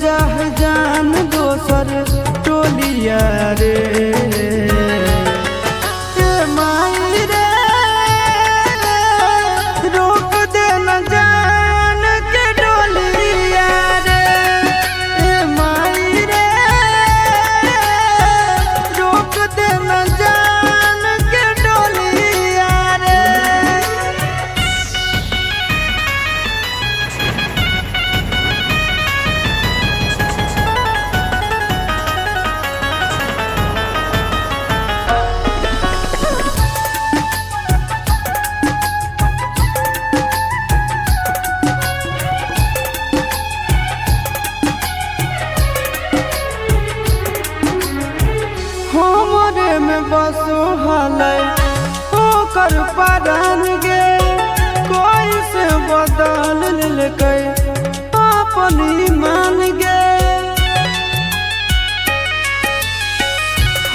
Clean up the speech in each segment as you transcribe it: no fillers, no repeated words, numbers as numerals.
जाह जान दोसर टोलिया रे माई रे रोक दे न जान के डोलिया रे माई रे रोक दे न जान के डोलिया रे। हमरे में बसो हलै ओकर परान गे कोई से बदल लेकै अपन ईमान गे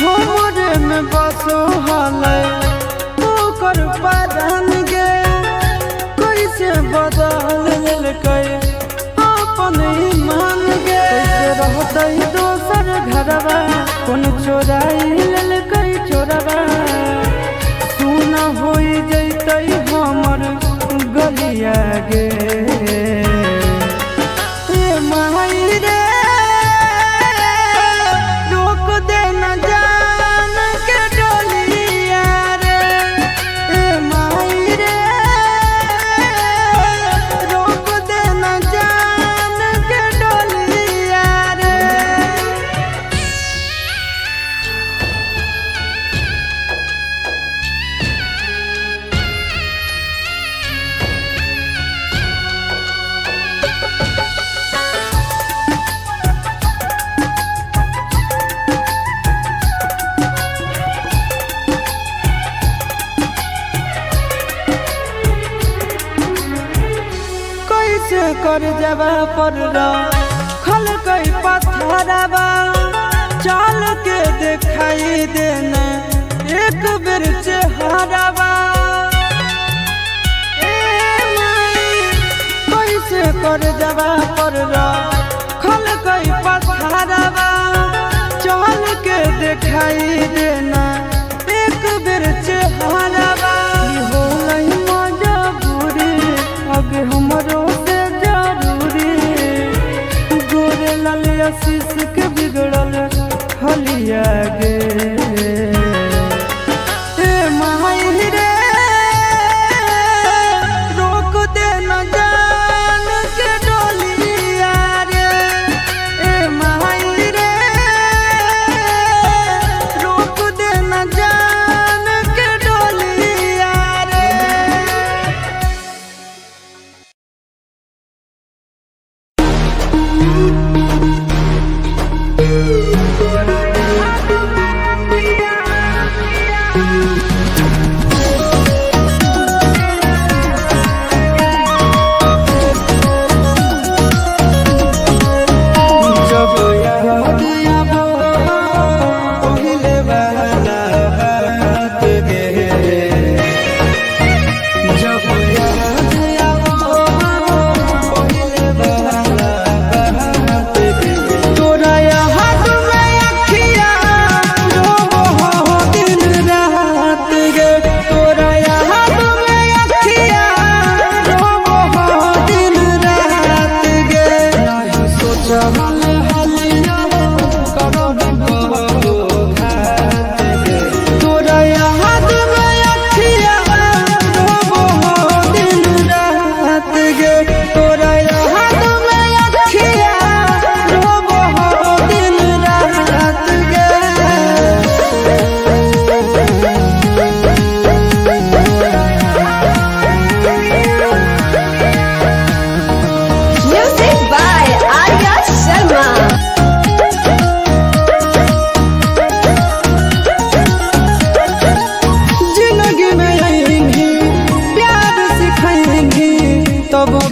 हमरे में बसो हलै ओकर परान गे कोई से बदल लेकै अपन ईमान गे रहतै दोसर घरवा कौन चोराई ललकै चोरवा सुना हो जैतै हमर गलिया गे माई रे रोक दे न जान के डोलिया रे माई रे रोक दे न जान के डोलिया रे। कैसे कर जबा पर खल कई पत्थरवा चाल के दिखाई देना एक बेर चेहरावा कैसे कर जबा पर खल कई पत्थरवा चाल के दिखाई देना एक बेर चेहरावा आगे हमरो से जरूरी गोरे लाल आशीष के बिगड़ल हलिया गे माई रे रोक दे न जान के डोलिया रे माई रे रोक दे न जान के डोलिया रे।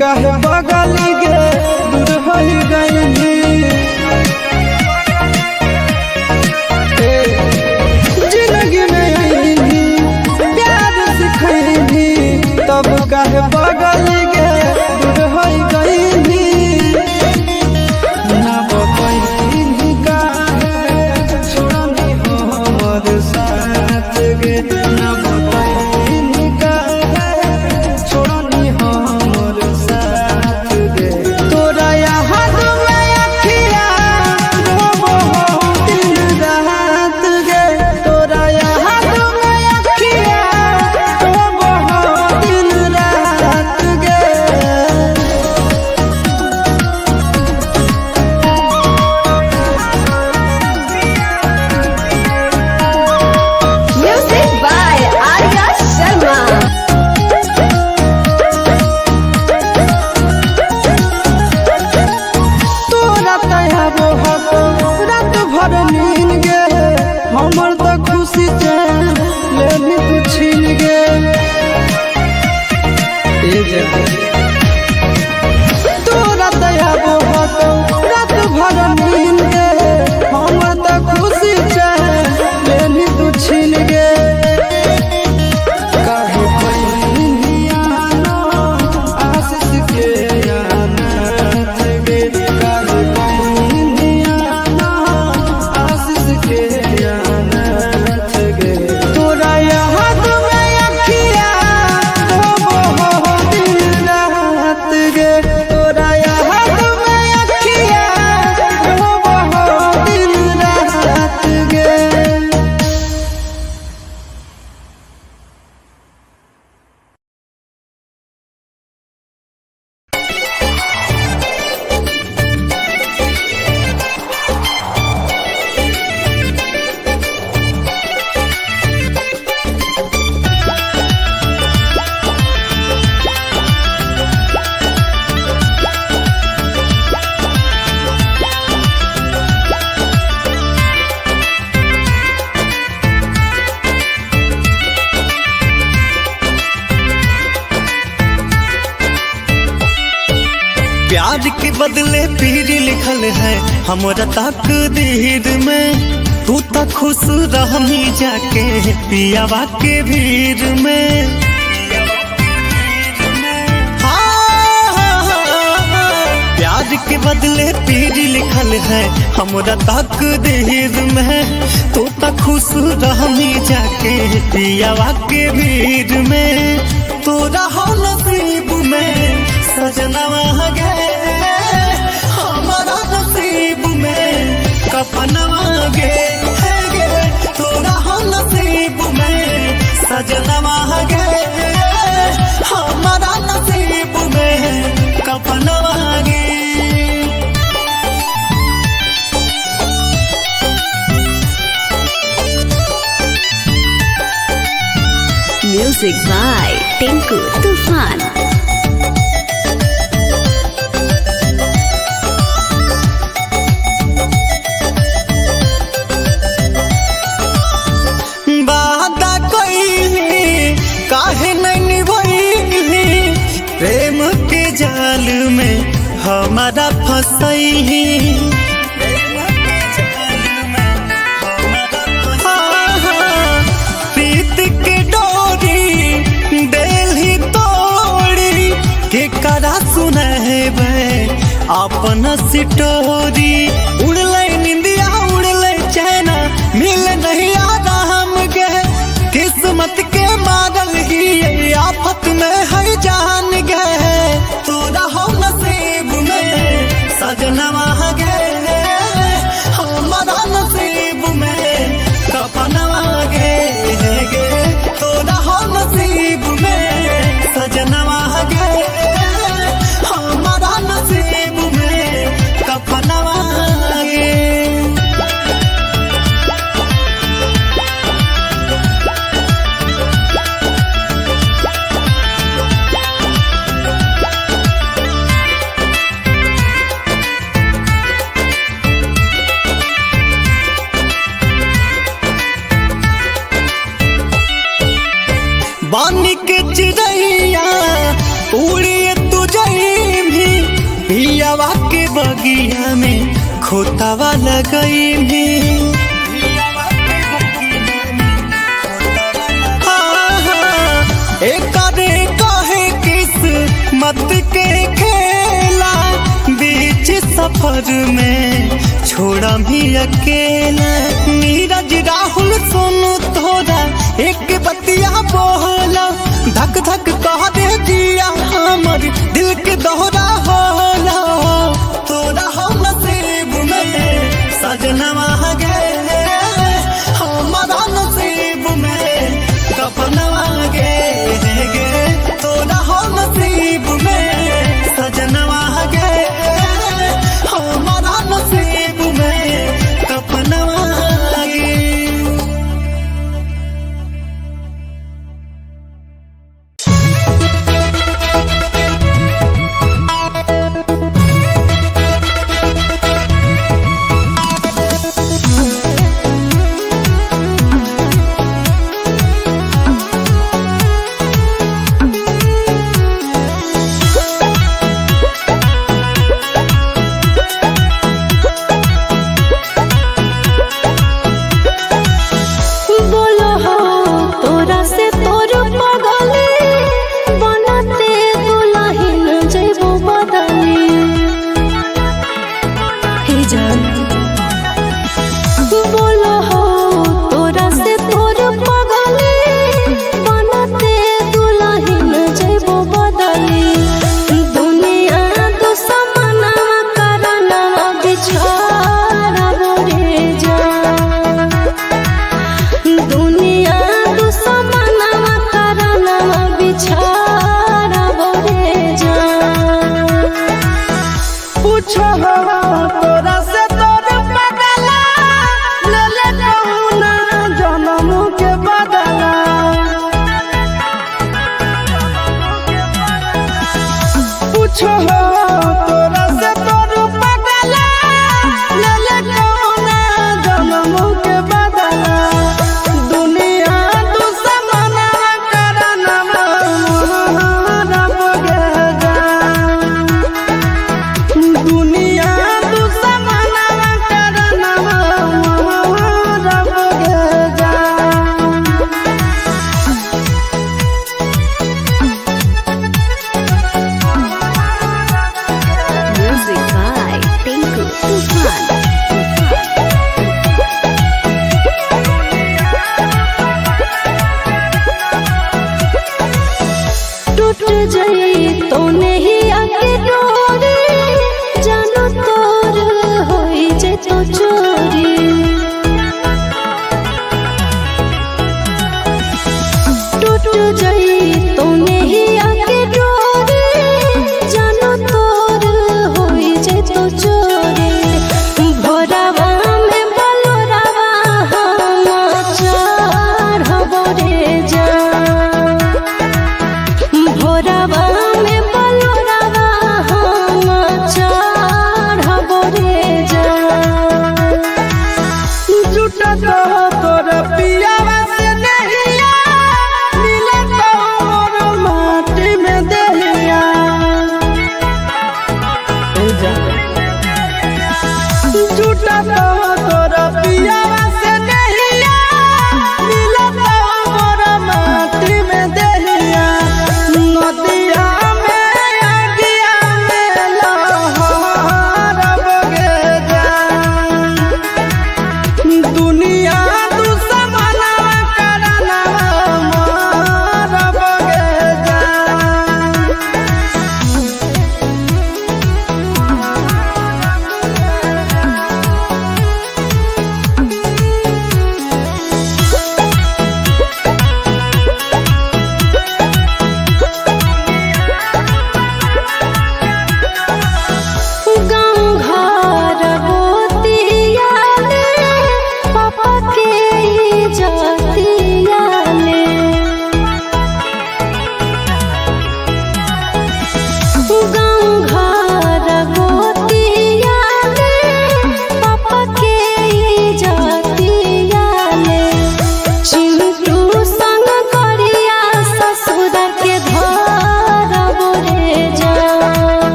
काहे बगल गे दूर हो गई जिंदगी में प्यार सिखैनी तब काहे बगल गे दूर हो गई ना प्यार के बदले पीर लिखल है हमरा तकदीर में। तू तो खुश रहमी जाके पियावा के भीड़ में। प्यार के बदले पीर लिखल है हमरा तकदीर में। तू तो खुश रहमी जाके पियावा के भीड़ में। तोरा हो नसीब में सजनवा गे हमारा नसीब में कफनवा गे। तोरा हो नसीब में सजनवा गे हमारा नसीब में कफनवा गे। Music by Tinku Tufan. वादा कइली काहे नहीं निभइली प्रेम के जाल में हमारा फसैली। प्रीत के डोरी देली तोड़ी के करा सुनैबे अपन सिटोरी। उड़लै निंदिया उड़लै चैना मिल नहीं आराम गे। किस्मत के मारल ही आफत में है जान गे। तोरा हो नसीब में सजनवा गे हमारा नसीब में कफनवा गे। तोरा हो नसीब में सजनवा गे हमारा नसीब में कफनवा गे। बानी के चिड़ैया उड़िए तुझई भी पियावा के बगिया में खोतावा लगई भी। एक कहे किस्मत के खेला बीच सफर में छोड़ा भी अकेला। नीरज राहुल सोनू तोरा एक बतिया बोला धक धक कह दे दिया हमर दिल के दोहरा होला। तोरा हो नसीब में सजनवा गे हमारा नसीब में कफनवा गे। तोरा हो नसीब में सजनवा गे हमारा नसीब में कफनवा गे।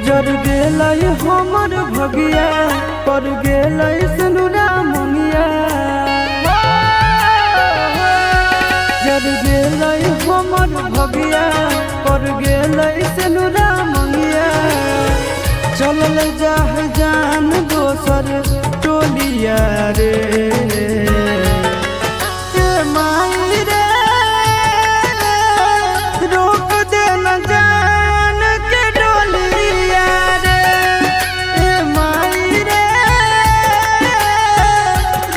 जर गेलै हमर भगिया पर गेलै सनुरा मंगिया जर गेलै हमर भगिया पर गेलै सनुरा मंगिया चलल जाह जान दोसर टोलिया रे ए माई रे रोक दे न जान के डोलिया रे ए माई रे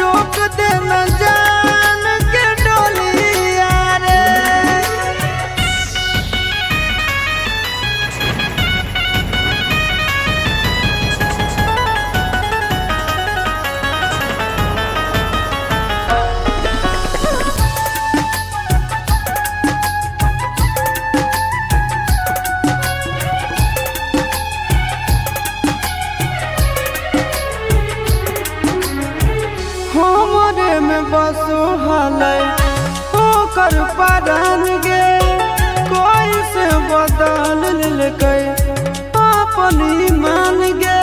रोक दे न जान के डोलिया रे। हमरे में बसो हालै ओकर परान गे कोई से बदल लेकै अपन ईमान गे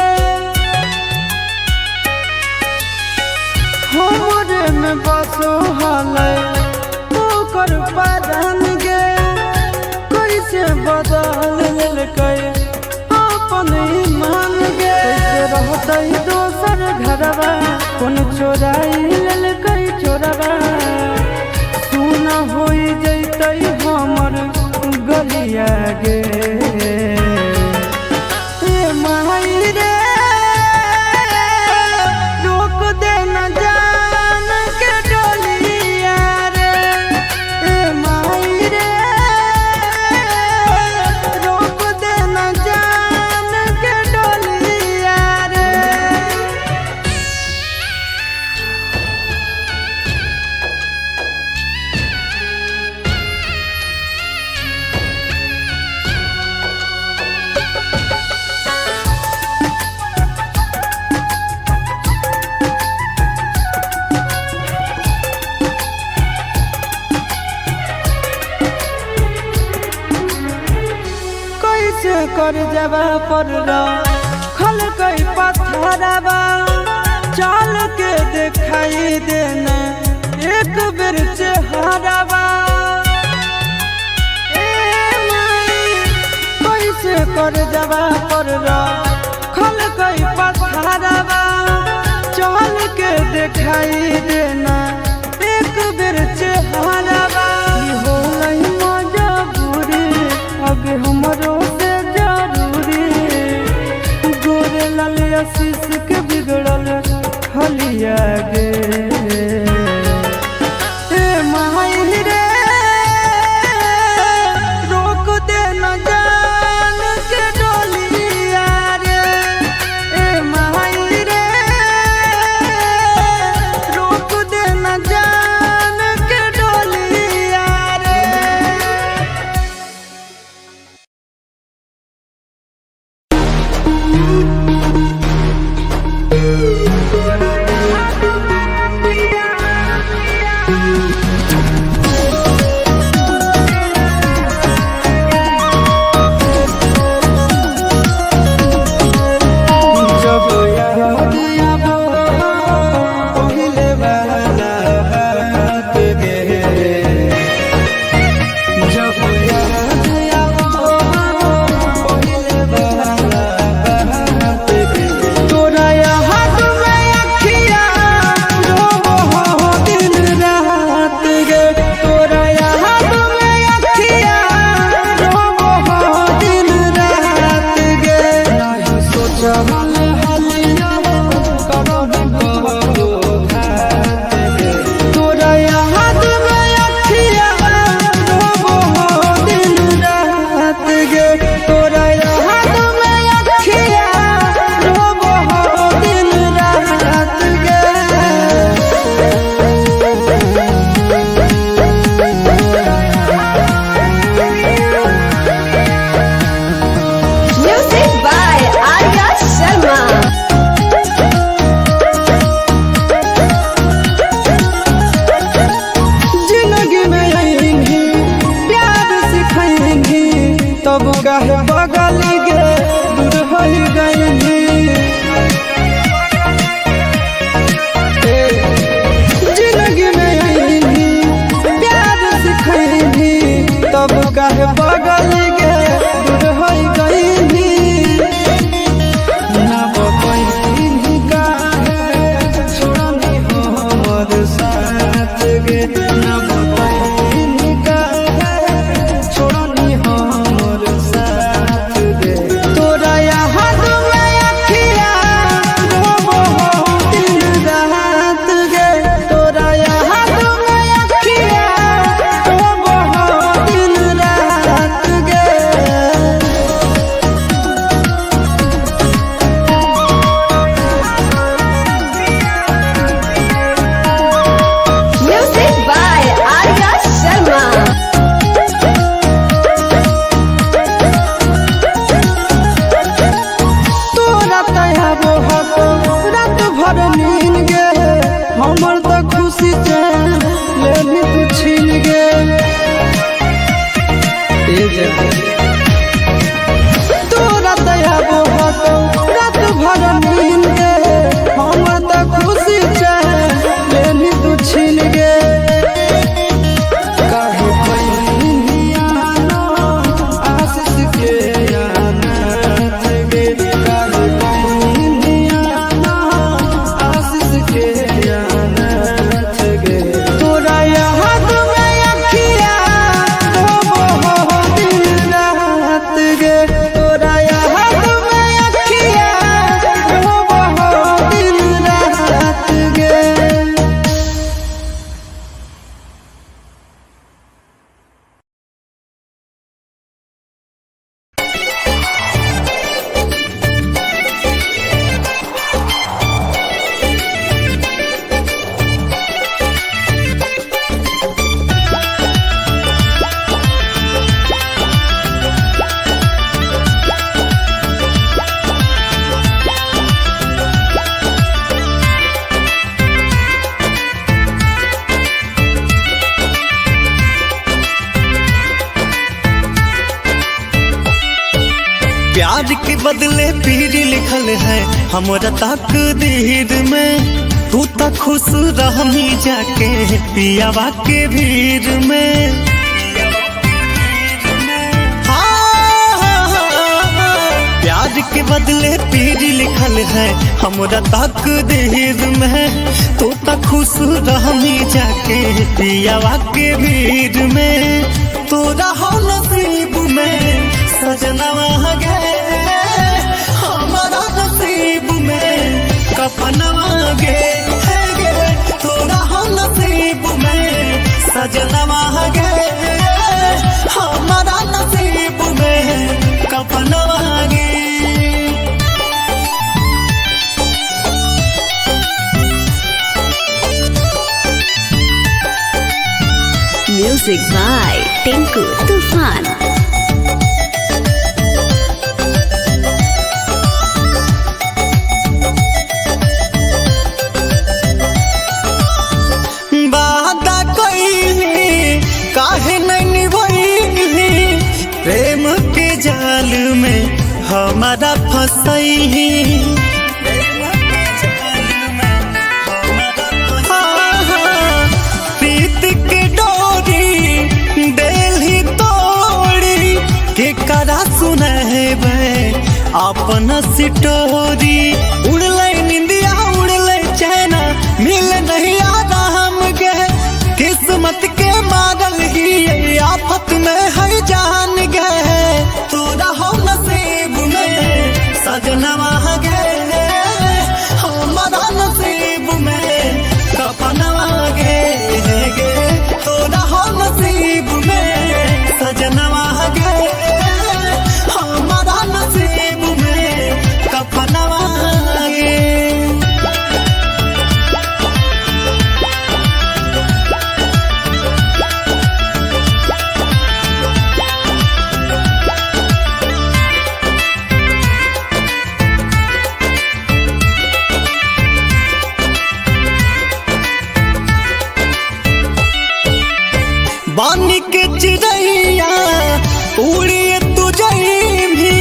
हमरे में बसो हालै ओकर परान गे कोई से बदल लेकै अपन ईमान गे कैसे रहतै दोसर घरवा कौन चोराई ललकै चोरवा सुना होई जैतै हमर गलिया गे ए माई रे रोक दे न जान के डोलिया रे ए माई रे रोक दे न जान के डोलिया रे। कैसे कर जबा पर खल कई पत्थरवा चल के दिखाई देना एक बेर चेहरवा कैसे कर जबा पर खल कई पत्थरवा चल के दिखाई देना एक बेर चेहरवा होलै मजबूरी अब हमरो से जरूरी गोरे लाल आशीष के बिगड़ल हलिया गे ए माई रे रोक दे न जान के डोलिया रे ए माई रे रोक दे न जान के डोलिया रे। प्यार के बदले पीर लिखल है हमरा तकदीर में। तू तो खुश रहमी जाके पियावा के भीड़ में। प्यार के बदले पीर लिखल है हमरा तकदीर में। तू तो खुश रहमी जाके पियावा के भीड़ में। तोरा हो नसीब में सजनवा गे, हमारा नसीब में कफनवा गे। तोरा हो नसीब में सजनवा गे, हमारा नसीब में कफनवा गे। Music by Tinku Tufan. वादा कइली काहे नहीं निभइली, प्रेम के जाल में हमारा फसैली। प्रीत के डोरी देली तोड़ी के करा सुनहबे अपन सिटोरी। उड़ले निंदिया उड़ले चैना मिल नहीं आराम गे। किस्मत के मारल ही आफत में है जान गे। तोरा हो नसीब में सजनवा गे, हमारा नसीब में कफनवा गे। तोरा हो नसीब में सजनवा गे, हमारा नसीब में कफनवा गे। बानी के चिड़ैया उड़िए तुझई भी,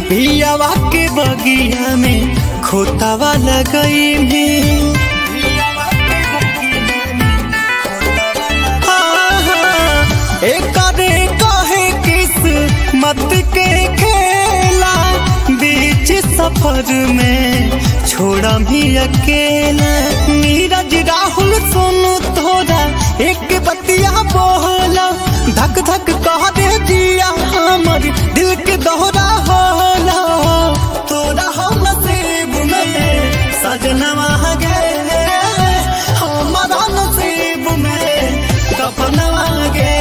पियावा के बगिया में खोतावा लगई भी। एक कहे किस्मत के खेला, बीच सफर में छोड़ा भी अकेला। नीरज राहुल सोनू तोरा एक बतिया बोला, धक धक कह दे दिया हमर दिल के दोहरा होला। तोरा हो नसीब में सजनवा गे, हमारा नसीब में कफनवा गे।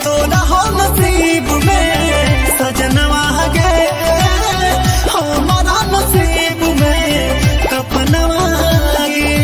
तोरा हो नसीब में सजनवा गे, हमारा नसीब में कफनवा गे।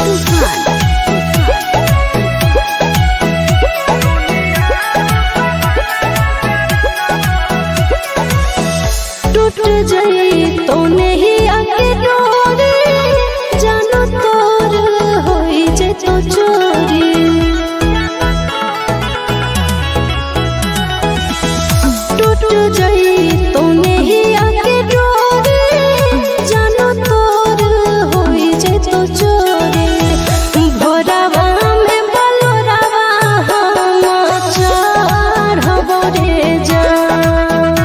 तूफान। टूट जाई तो नहीं आके डोरी, जानो तोर होई जे तो चोरी। टूट जाई तो नहीं आके डोरी, जानो तोर होई जे तो चोरी। भोरवा में बलोरावा हम चढ़बो रे जान,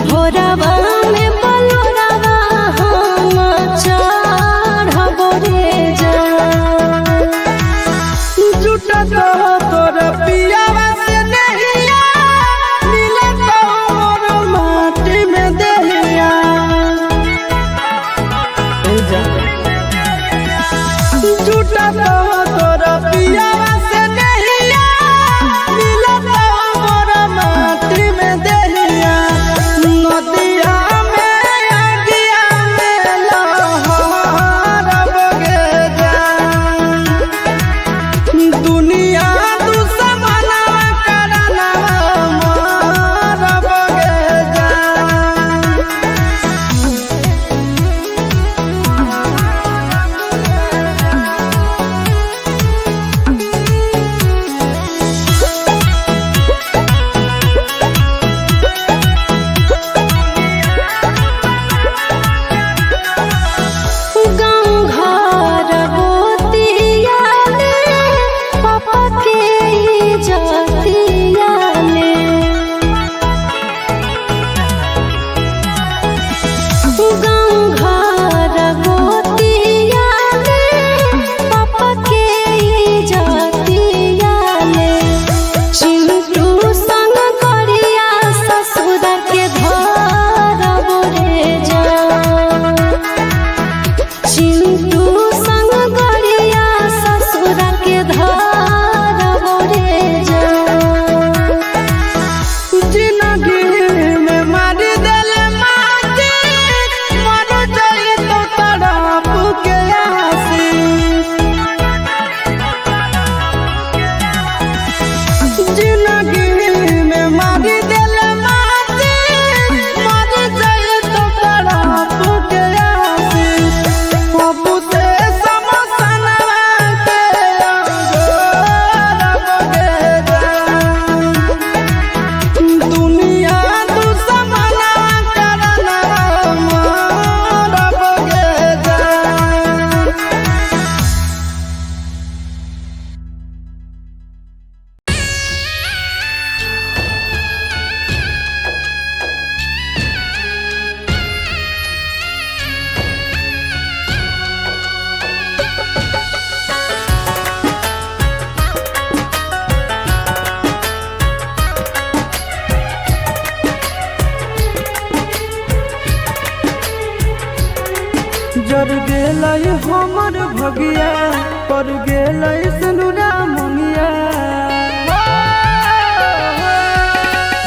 भोरवा में बलोरावा हम चढ़बो रे जान। झूठा तो तोर पियावा से नहिया, मिले तो मोर माटी में देहिया। झूठा तो तोर पियावा से नहिया, मिले तो मोर माटी में देहिया। नदिया में अगिया में लहर बगे जान, दुनिया दुश्मना करना मार बगे जान। गाँव घर गोतिया में पापा के इज्जतिया में। गाँव घर गोतिया में पापा के इज्जतिया में। चिंटू संग करिया ससुर के धरबो रे जान, चिंटू संग गरिया ससुर के धरबो रे जान। जिंदगी में मारी देले माटी, मर जाई तो तड़प के आसी। जिंदगी में मारी देले माटी, मर जाई तो तड़प के आसी। बाबू से समसनवा के अंगोर बगे जान, दुनिया दुश्मना करना मार बगे जान। जर गेलै हमर भगिया, पर गेलै सिनुरा मंगिया।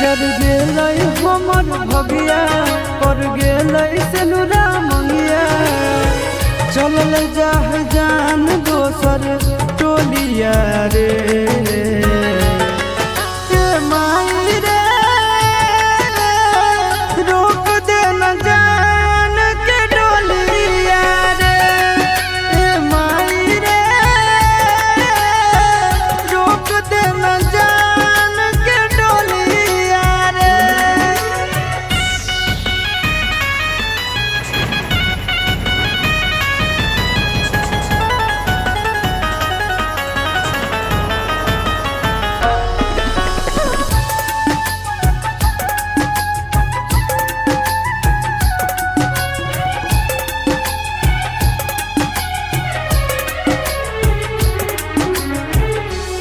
जर गेलै हमर भगिया, पर गेलै सिनुरा मंगिया। चलल जाह जान दोसर टोलिया रे, ए माई रे रोक दे न जान के डोलिया रे। ए माई रे रोक दे न जान के डोलिया रे।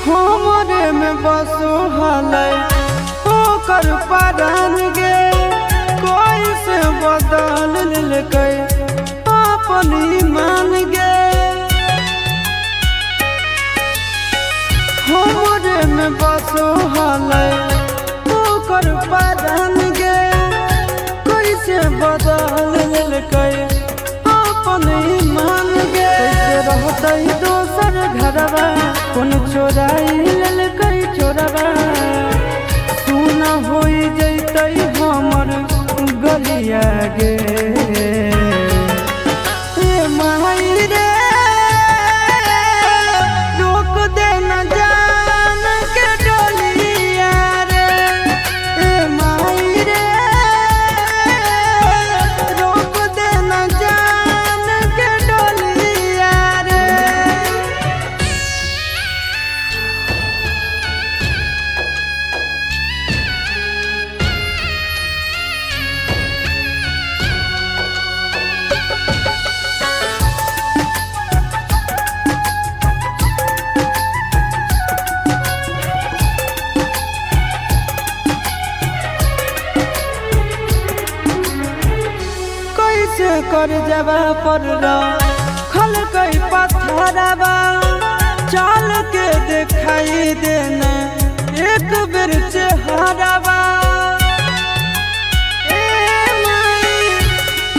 हमरे में बसो हलै ओकर परान गे, कोई से बदल लेलकै अपन ईमान गे। हमरे में बसो हलै ओकर परान गे, कोई से बदल लेलकै अपन ईमान गे। कैसे रह कौन चोराई लेल कई छोरबा सुन हो जैतै हमर गलिया गे माई रे रोक दे न जान के डोलिया रे माई रे रोक दे न जान के डोलिया रे। कैसे कर जबा पर खल कई पत्थरबा चल के दिखाई देना एक बेर चेहराबा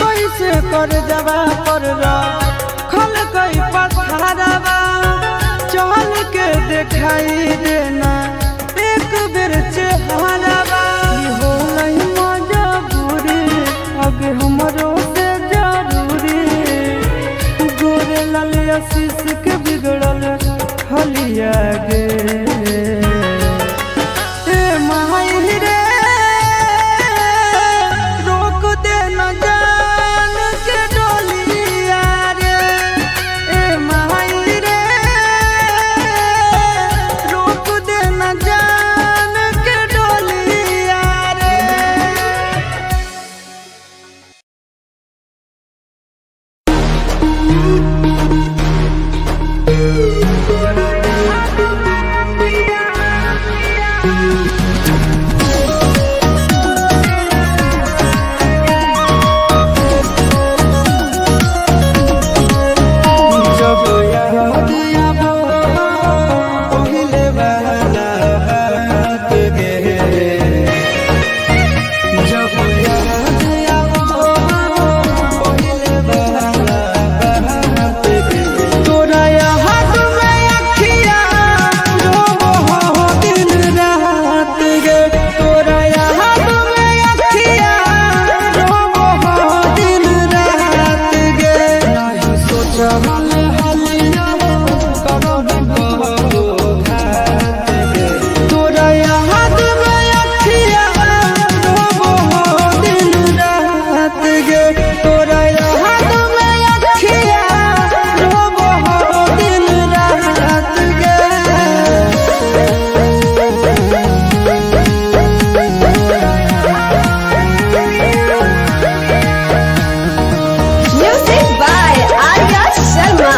कैसे कर जबा पर खल कई पत्थरबा चल के दिखाई देना एक बेर चेहराबा हो नहीं मजबूरी आगे हमरो से जरूरी गोरे लाल आशीष के बिगड़ल हलिया गे माई रे रोक दे न जान के डोलिया रे माई रे रोक दे न जान के डोलिया रे। जब याद आबो पहिले वाला बात गे जब याद आबो पहिले वाला बात गे तोरा याद में अखिया रोबो हो दिन रात गे तोरा याद में अखिया रोबो हो दिन रात गे नहीं सोचब तोरा याद में अखिया रोबो हो दिन रात गे तोरा याद में अखिया रोबो हो दिन रात गे। Music by Arya Sharma.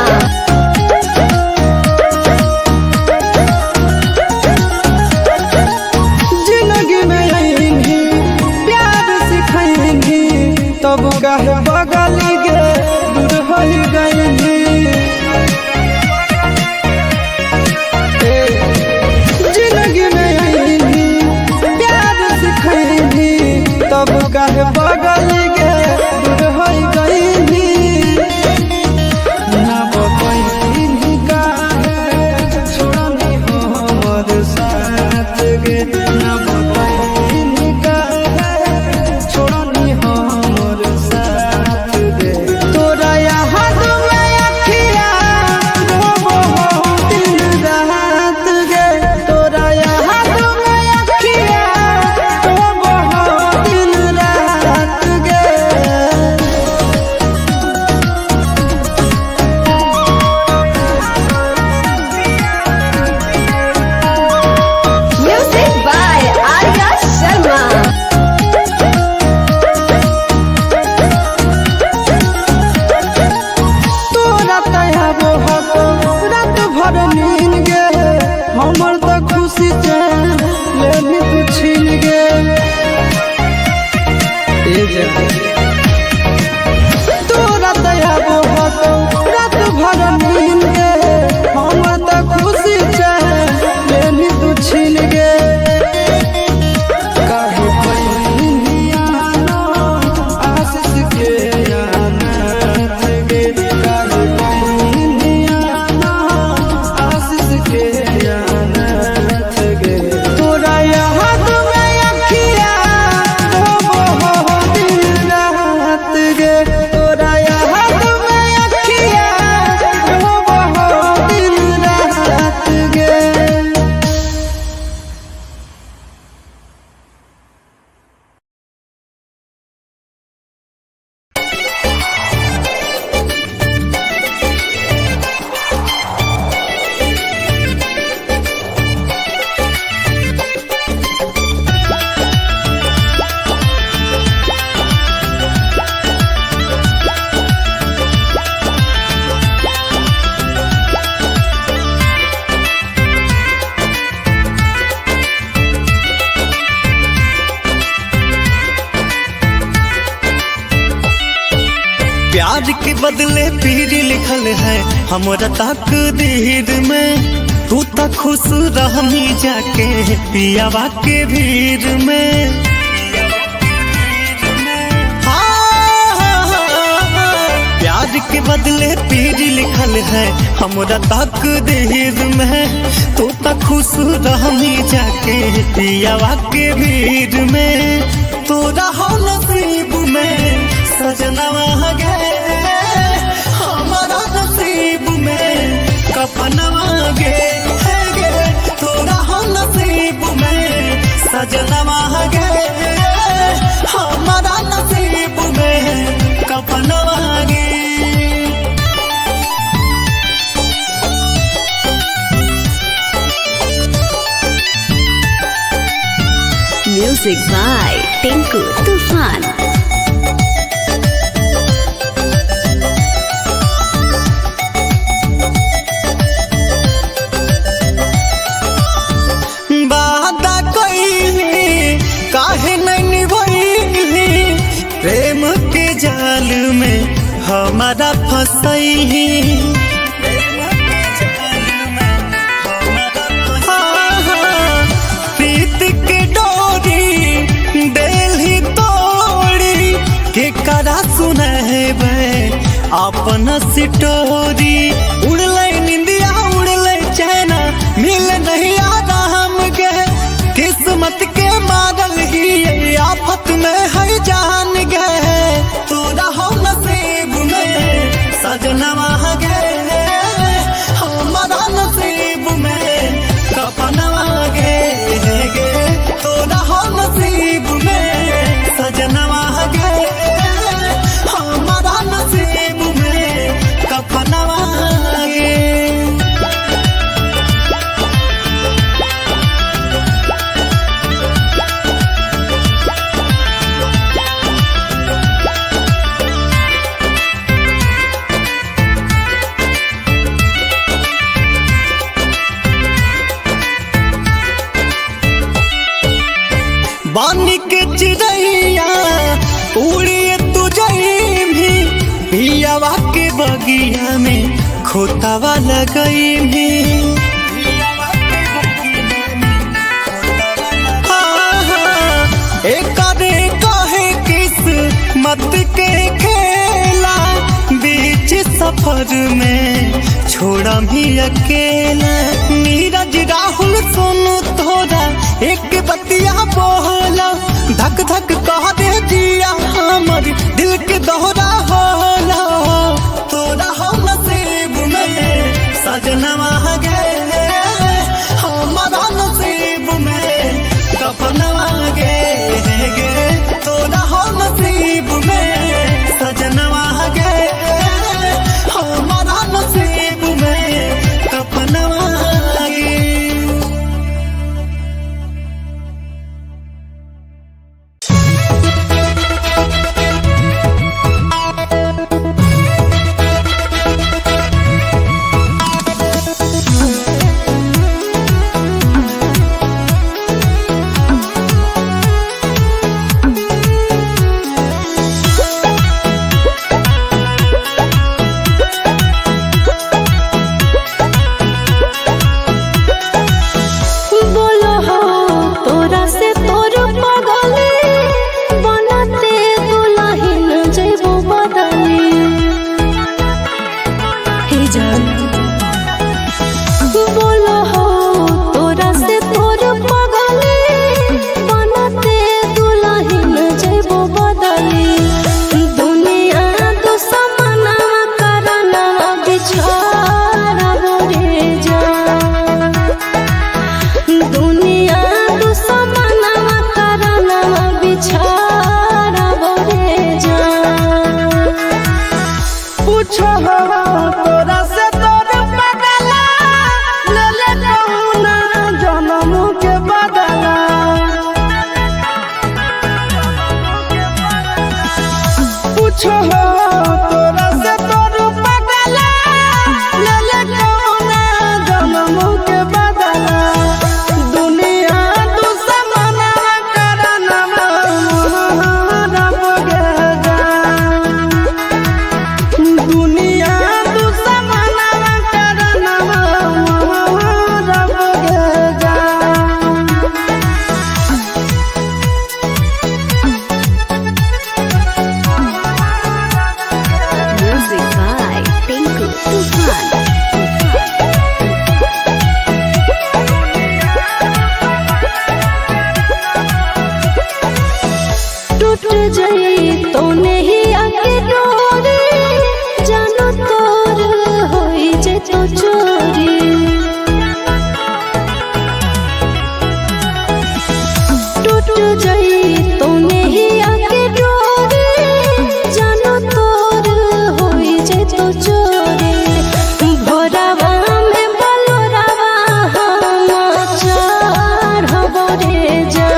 प्यार के बदले पीर लिखल है हमरा तकदीर में। तू तो खुश रहनी जाके पियावा के भीड़ में। प्यार के बदले पीर लिखल है हमरा तकदीर में। तू तो खुश रहनी जाके पियावा के भीड़ में। तोरा हो नसीब में सजनवा गे, हमारा नसीब में कफनवा गे। तोरा हो नसीब में सजनवा गे, हमारा नसीब में कफनवा गे। Music by Tinku Tufan. वादा कइली काहे नहीं निभइली, प्रेम के जाल में हमारा फसैली। प्रीत के डोरी देली तोड़ी के करा सुनहबे अपन सिटोरी। उड़ले निंदिया उड़ले चैना मिल नहीं आराम के, किस्मत के मारल ही आफत में है जान गए। तोरा हो नसीब में सजनवा गे, हमारा नसीब में कफनवा गे। तोरा हो नसीब में सजनवा गे, हमारा नसीब में कफनवा गे। बानी के चिड़ैया उड़िए तुझई भी, पियावा के बगिया में खोतावा लगई भी। एक कहे किस्मत के खेला, बीच सफर में छोड़ा भी अकेला। नीरज राहुल सुनो तोरा एक बतिया बोला, धक धक कह दे दिया हमर दिल के दोहरा होला। तोरा हो नसीब में सजनवा गे, हमारा नसीब में कफनवा गे। तोरा हो नसीब में सजनवा गे, हमारा नसीब में कफनवा गे। तो चोरी टूट जाई तो नहीं आके डोरी जानो तोर होई जे तो चोरी भोरावा में बलोरावा हम चढ़बो रे जा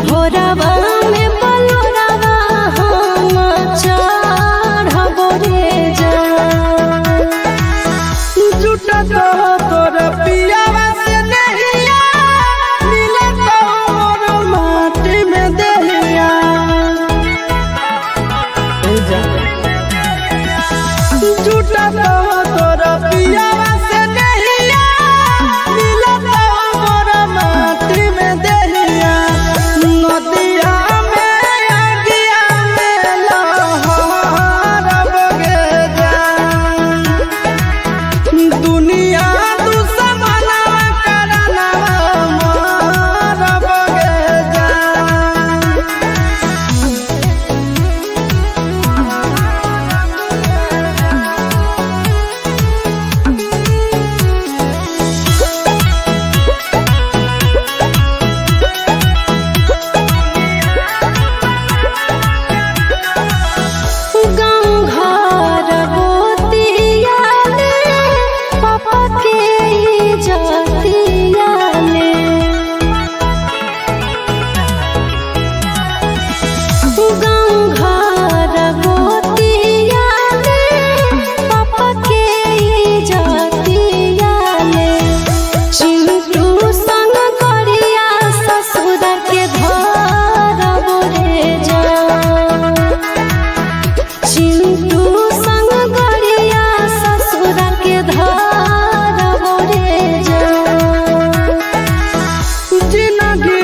भोरावा में बलोरावा हम चढ़बो रे जा झूठा तो तोर पियावा से नहिया मिले तो मोर माटी में दहिया झूठा तो तोर पियावा से नहिया मिले तो मोर माटी में दहिया नदिया में अगिया में लहर बगे जा दुनिया दुश्मना करना मार बगे जा गाँव घर गोतिया ले पापा के जातिया ले गाँव घर गोतिया ले पापा के जातिया ले चिंटू संग करिया ससुर के धरबो रे जा चिंटू संग गरिया ससुर के धरबो रे जा जिंदगी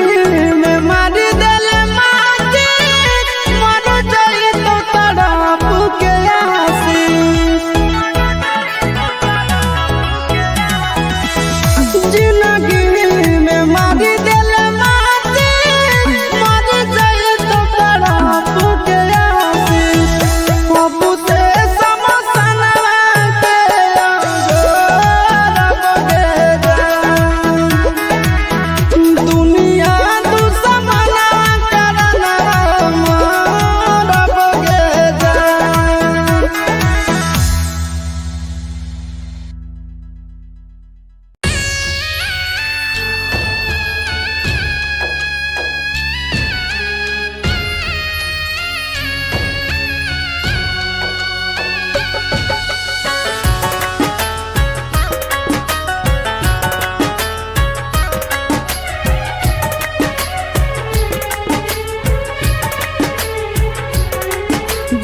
में मारी दिल माटी मर जाई तो तड़प के आसी जिंदगी में मारी दिल माटी मर जाई तो तड़प के आसी बाबू से समसनवा के अंगोर बगे जा दुनिया दुश्मना करना मार बगे जा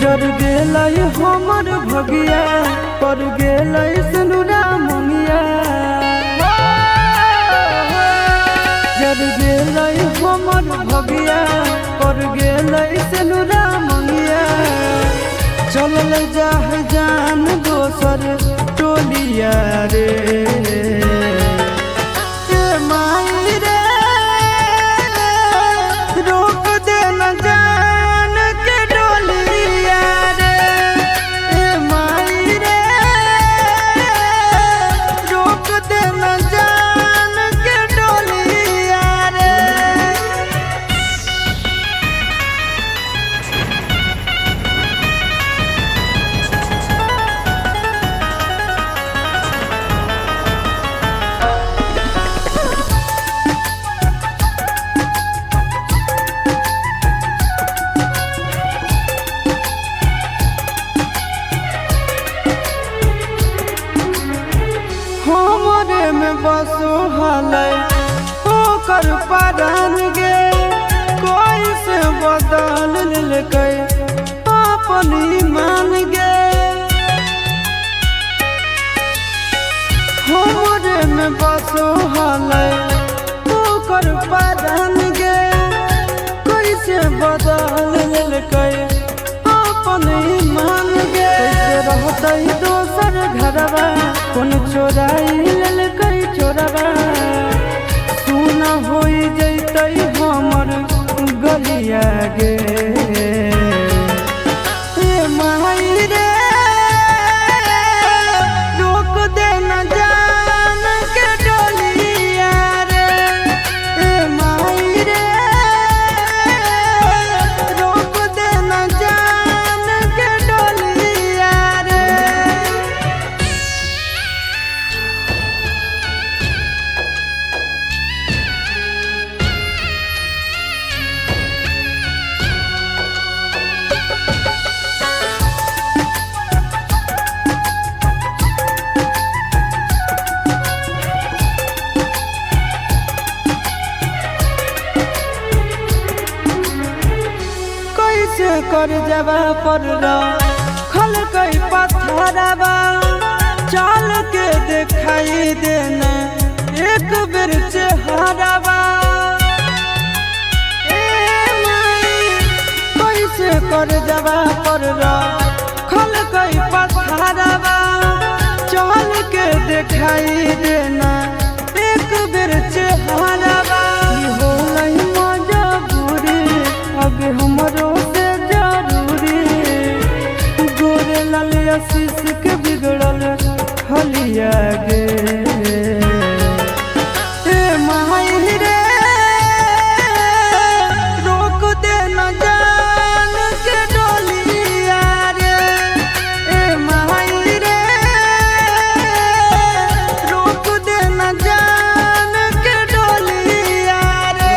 जर गेलै हमर भगिया पर गेलै सिनुरा मंगिया जर गेलै हमर भगिया पर गेलै सिनुरा मंगिया चलल जाह जान दोसर टोलिया रे ए माई रे रोक दे न जान के डोलिया रे ए माई रे रोक दे न जान के डोलिया रे हमरे में बसो हलै ओकर परान गे कोई से बदल लेकै अपन ईमान गे हमरे में बसो हलै ओकर परान गे कोई से बदल लेकै अपन ईमान गे कैसे रहतै दोसर घरवा कौन चोराई लेलकै चोरवा सुना होई जैतै हमर गलिया गे ए माई रे जवा पर खल कई पत्थरवा चल के दिखाई देना एक बेर चेहरावा कैसे कर जवा पर खल कई पत्थरवा चल के दिखाई देना एक बेर चेहरावा हो नहीं मजबूरी अब हमरो से जरूरी गोरे लाल आशीष के बिगड़ल हलिया गे ए माही रे रोक दे न जान के डोलिया रे ए माही रे रोक दे न जान के डोलिया रे।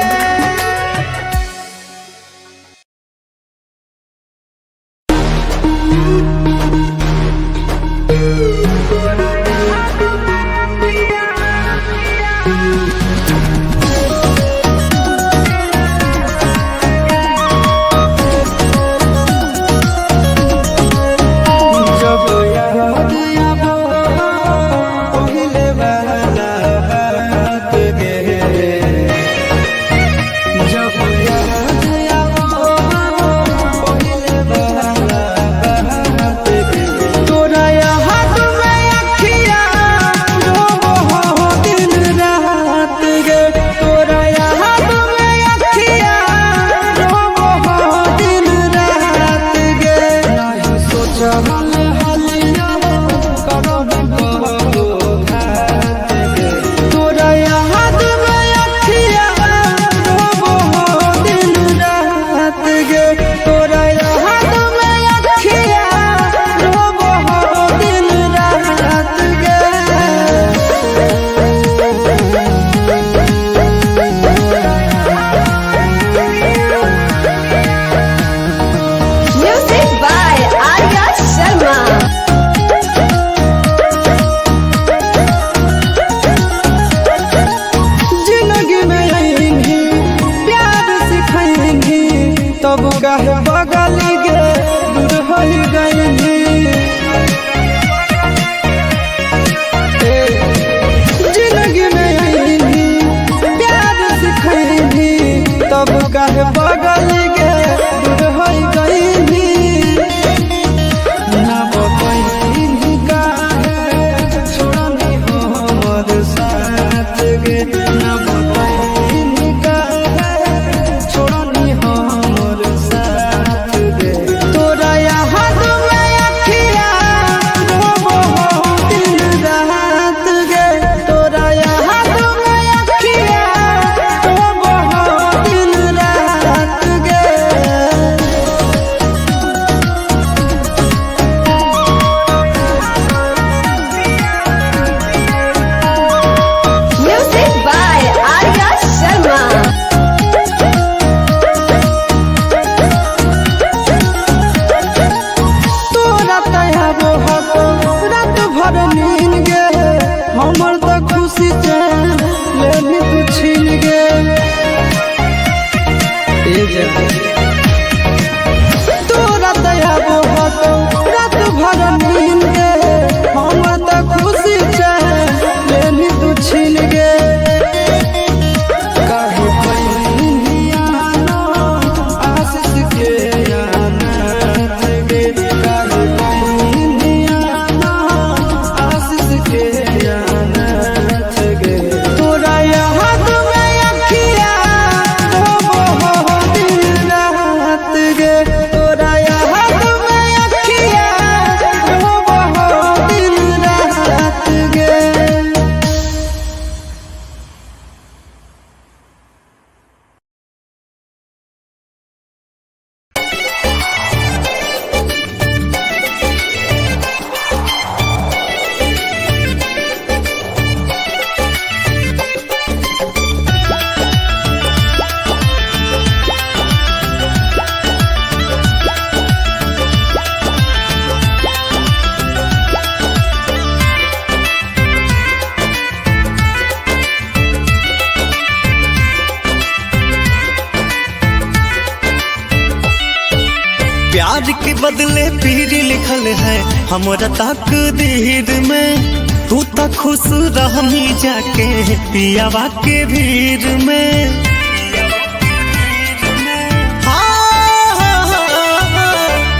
प्यार के बदले पीर लिखल है हमरा तकदीर में। तू तो खुश रहनी जाके पियावा के भीड़ में।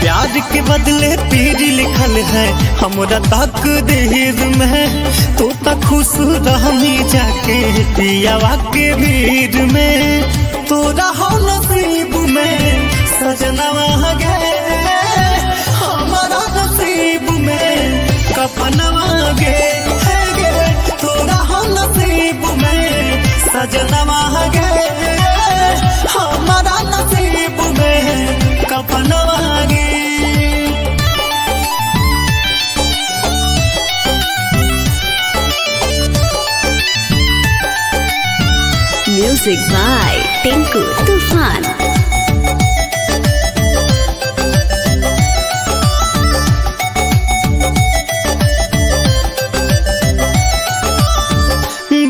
प्यार के बदले पीर लिखल है हमरा तकदीर में। तू तो खुश रहनी जाके पियावा के भीड़ में। तोरा हो नसीब में सजनवा गे, हमारा नसीब में कफनवा गे। तोरा हो नसीब में सजनवा गे, हमारा नसीब में कफनवा गे। Music by Tinku Tufan.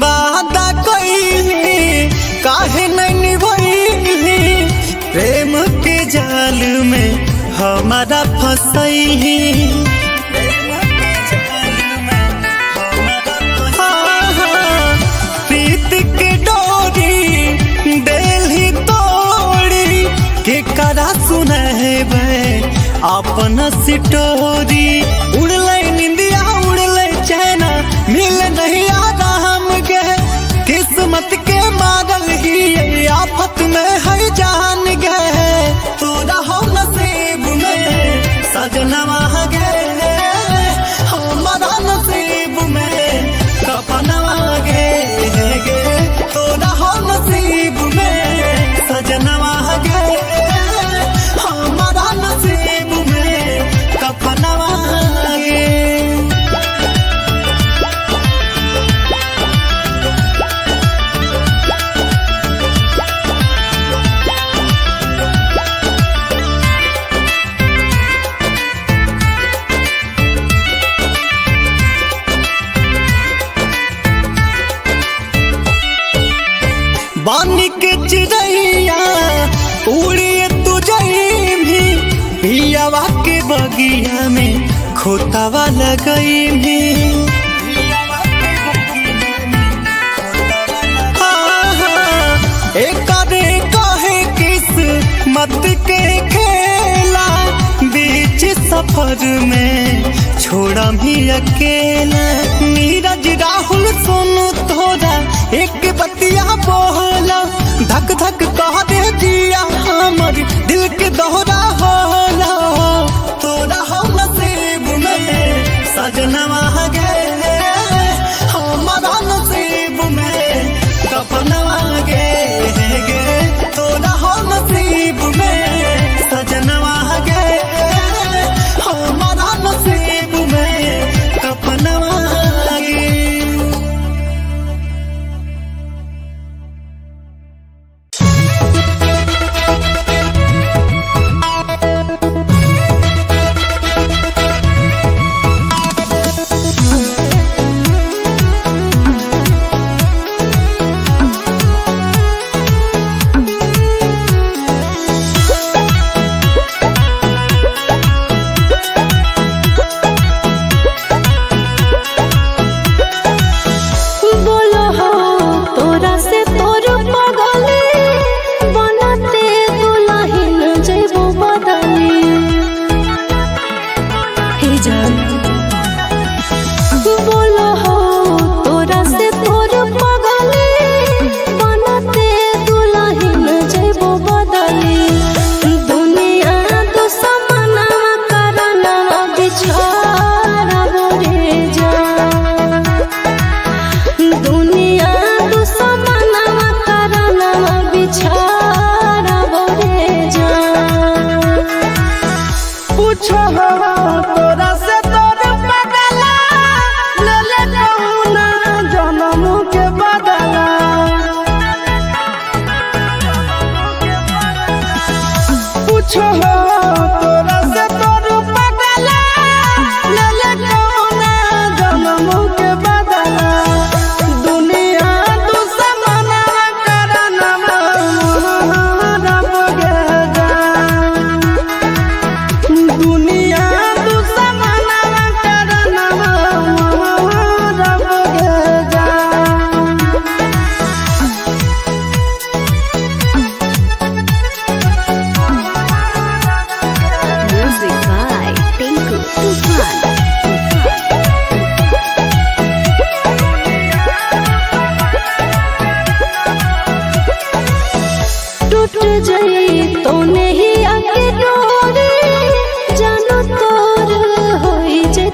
वादा कइली काहे नहीं निभइली, प्रेम के जाल में हमारा फसैली। प्रीत के डोरी देली तोड़ी के करा सुनहबे अपन सिटोरी। उड़ले निंदिया उड़ले चैना मिल नहीं आराम के, किस्मत के मारल ही आफत में है जान गए। तोरा हो नसीब में सजनवा गे, हमारा नसीब में कफनवा गे। तोरा हो नसीब में सजनवा गे, हमारा नसीब में कफनवा गे। बानी के चिड़ैया उड़िए तू जई भी, पियावा के बगिया में खोतावा लगई भी। एक कहे किस्मत के खेला, बीच सफर में छोड़ा भी अकेला। नीरज राहुल सुन तोरा एक बतिया बोला, धक धक कह दे दिया हमर दिल के दोहरा होला। तोरा हो नसीब में सजनवा गे, हमारा नसीब में कफनवा गे। तोरा हो नसीब में सजनवा गे, हमारा नसीब में कफनवा गे।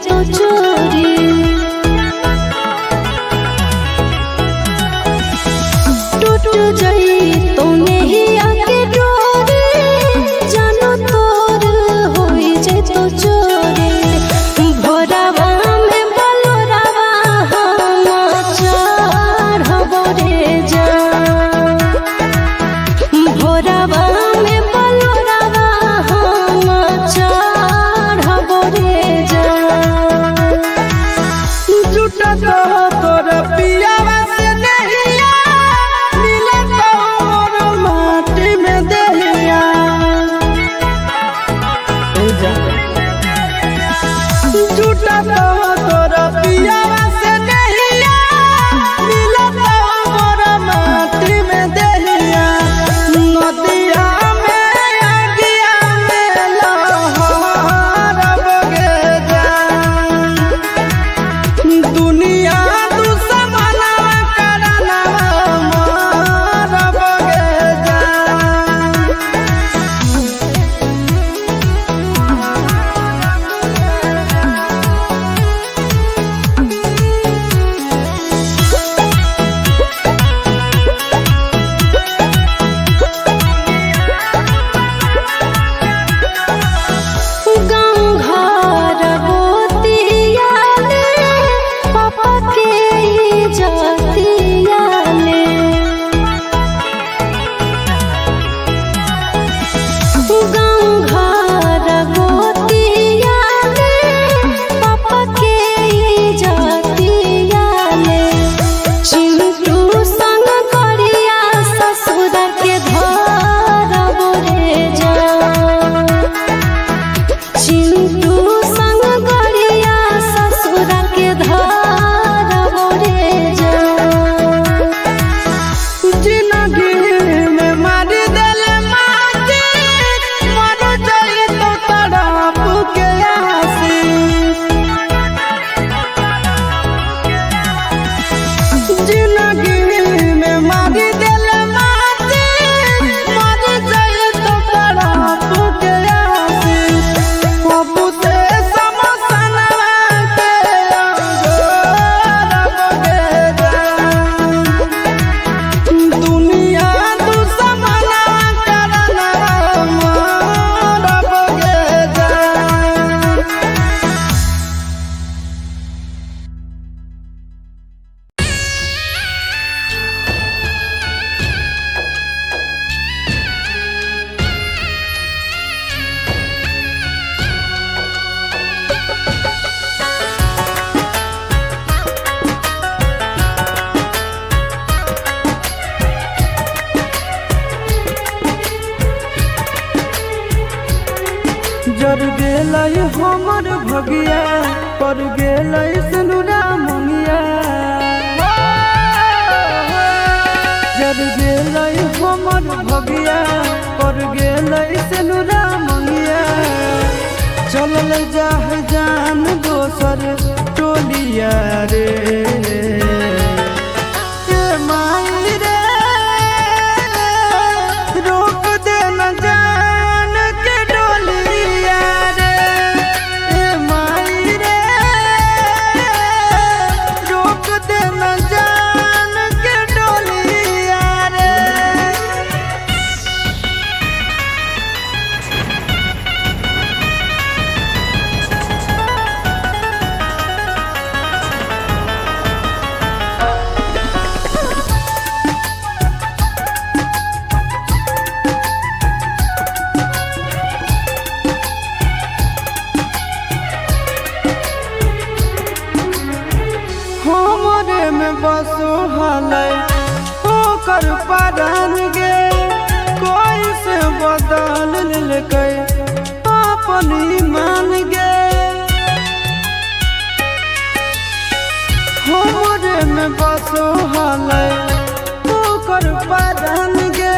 तो चोरी टूट जाई तो नहीं आके डोरी जानो तोर होई जे तो चोरी भोरावा में बलोरावा हम चढ़बो रे जा भोरावा में बलोरावा हम चढ़बो रे जा झूठा तो तोर पियावा से नहिया मिले तो मोर माटी में दहिया झूठा तो तोर पियावा से नहिया मिले तो मोर माटी में दहिया नदिया में अगिया में लहर बगे जा दुनिया दुश्मना करना मार बगे जा गाँव घर गोतिया ले पापा के इज्जतिया ले गाँव घर गोतिया ले पापा के इज्जतिया ले चिंटू संग करिया ससुर के धरबो रे जा चिंटू संग गरिया ससुर के धरबो रे जा जिंदगी में मारी दिल माटी मर जाई तो तड़प के आसी जिंदगी में मारी दिल माटी मर जाई तो तड़प के आसी बाबू से समसनवा के अंगोर बगे जा दुनिया दुश्मना करना मार बगे जा जर गेलै हमर भगिया पर गेलै सिनुरा मंगिया जर गेलै हमर भगिया पर गेलै सिनुरा मंगिया चलल जाह जान दोसर टोलिया रे ए माई रे रोक दे न जान के डोलिया रे ए माई रे रोक दे न जान के डोलिया रे हमरे में बसो हलै ओकर परान गे कोई से बदल लेकै अपन ईमान गे हमरे में बसो हलै ओकर परान गे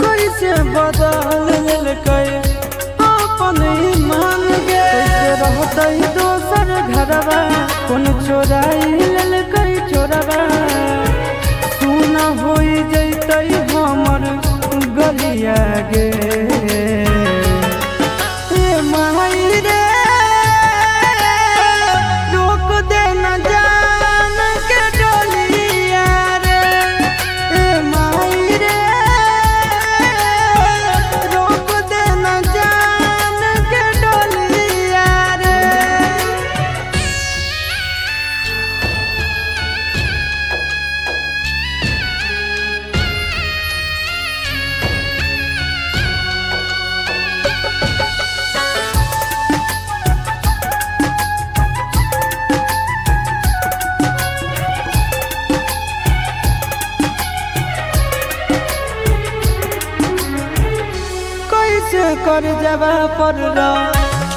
कोई से बदल लेकै अपन ईमान गे कैसे रहतै दोसर घरवा कौन चोराई लेलकै चोरवा सुना होई जैतै हमर गलिया गे ए माई रे कर जबा पर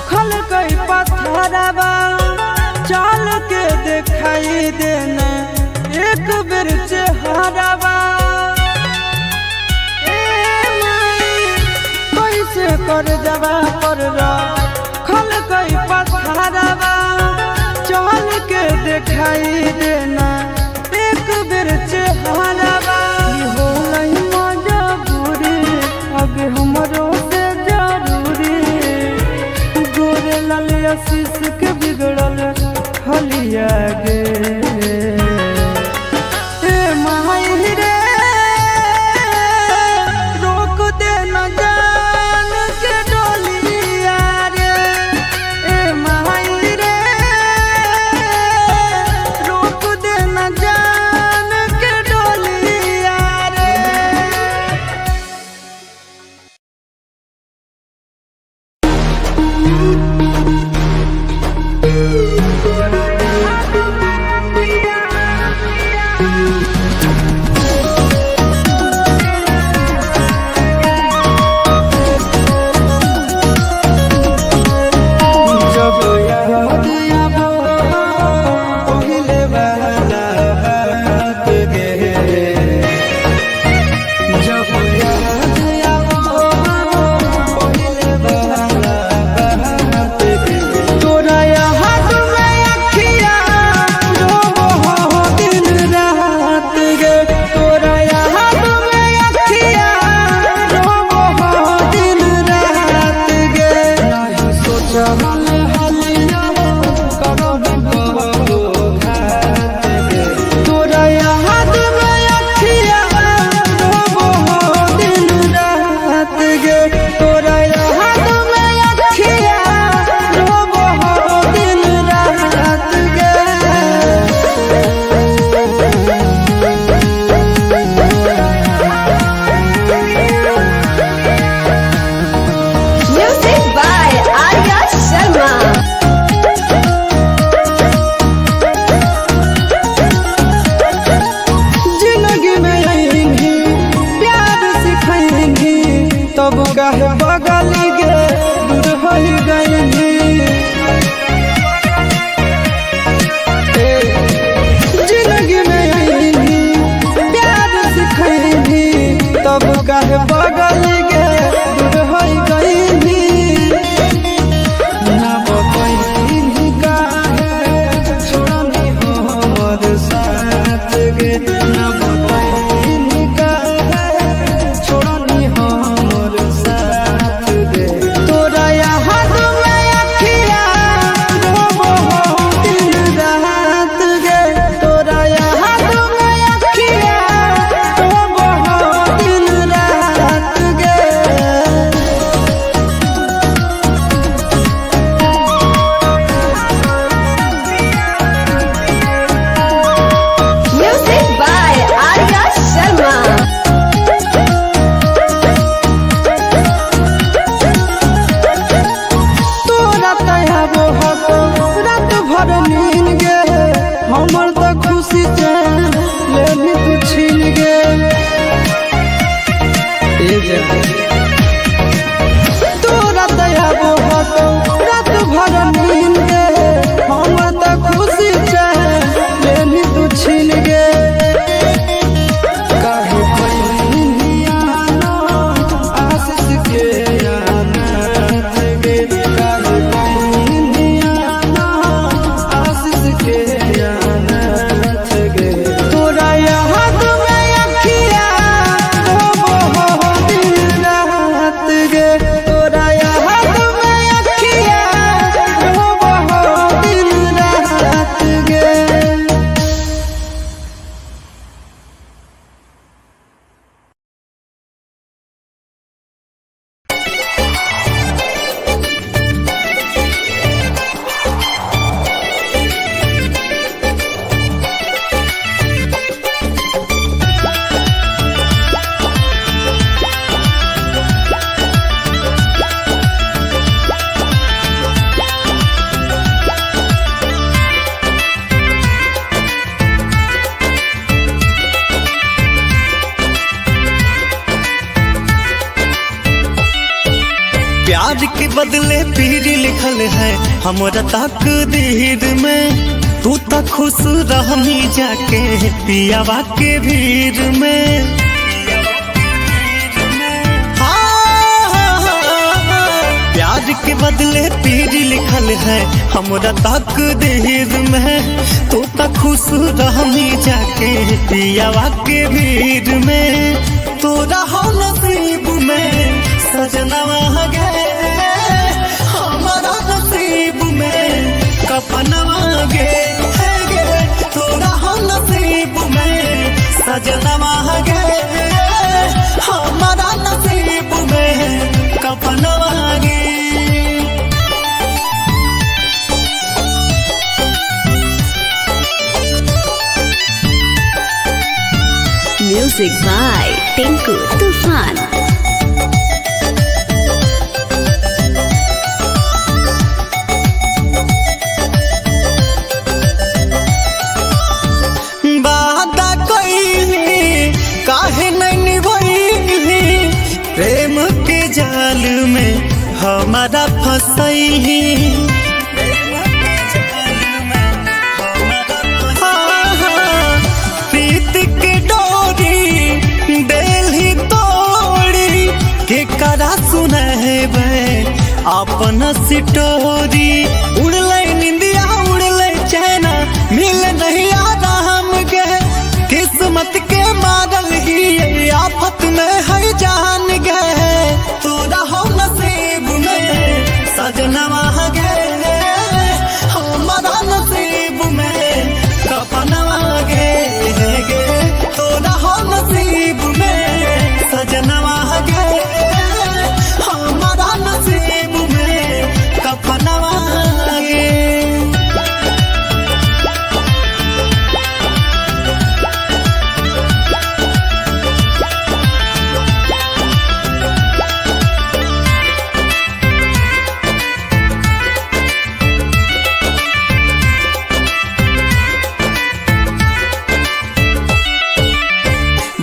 खल कई पत्थरवा चल के दिखाई देना एक बेर चेहरावा कैसे कर जबा पर खल कई पत्थरवा चल के दिखाई देना एक बेर चेहरावा हो नहीं मजबूरी अब हमरो से जरूरी गोरे लाल आशीष के बिगड़ल हलिया गे ए माही रे रोक दे न जान के डोलिया रे ए माही रे रोक दे न जान के डोलिया रे। जब याद आबो पहिले वाला बात गे जब याद आबो पहिले वाला बात गे तोरा याद में अखियाँ रोबो हो दिन रात गे तोरा याद में अखियाँ रोबो हो दिन रात गे नहीं सोचब तोरा याद में अखियाँ रोबो हो दिन रात गे तोरा याद में अखियाँ रोबो हो दिन रात गे। Music by Arya Sharma. प्यार के बदले पीर लिखल है हमरा तकदीर में। तू तो खुश रहनी जाके पियावा के भीड़ में। प्यार के बदले पीर लिखल है हमरा तकदीर में। तू तो खुश रहनी जाके पियावा के भीड़ में। तोरा हो नसीब में सजनवा गे, हमारा नसीब में कफनवा गे। तोरा हो नसीब में सजनवा गे, हमारा नसीब में कफनवा गे। Music by Tinku Tufan. वादा कइली काहे नहीं निभइली, प्रेम के जाल में हमारा फसैली। प्रीत के डोरी देली तोड़ी के करा सुनहबे अपन सिटोरी। उड़ले निंदिया उड़ले चैना मिल नहीं आराम गे। किस्मत के मारल ही आफत में है जान गे। तोरा हो नसीब में सजनवा गे, हमारा नसीब में कफनवा गे। तोरा हो नसीब में सजनवा गे, हमारा नसीब में कफनवा गे।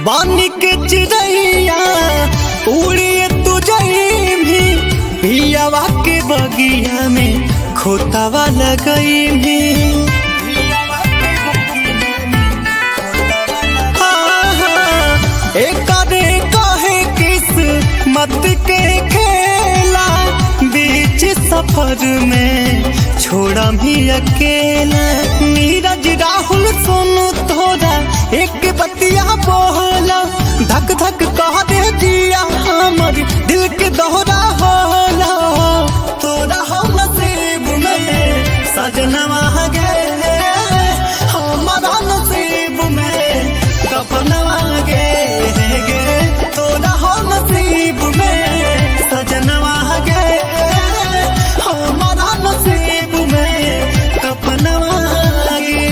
बानी के चिड़ैया उड़िए तू जई भी, पियावा के बगिया में खोतावा लगई भी। एक कहे किस्मत के खेला, बीच सफर में छोड़ा भी अकेला। नीरज राहुल सोनू तोरा एक बतिया बोला, धक धक कह दे दिया हमर दिल के दोहरा होला। तोरा हो नसीब में सजनवा गे, हमारा नसीब में कफनवा गे। तोरा हो नसीब में सजनवा गे, हमारा नसीब में कफनवा गे।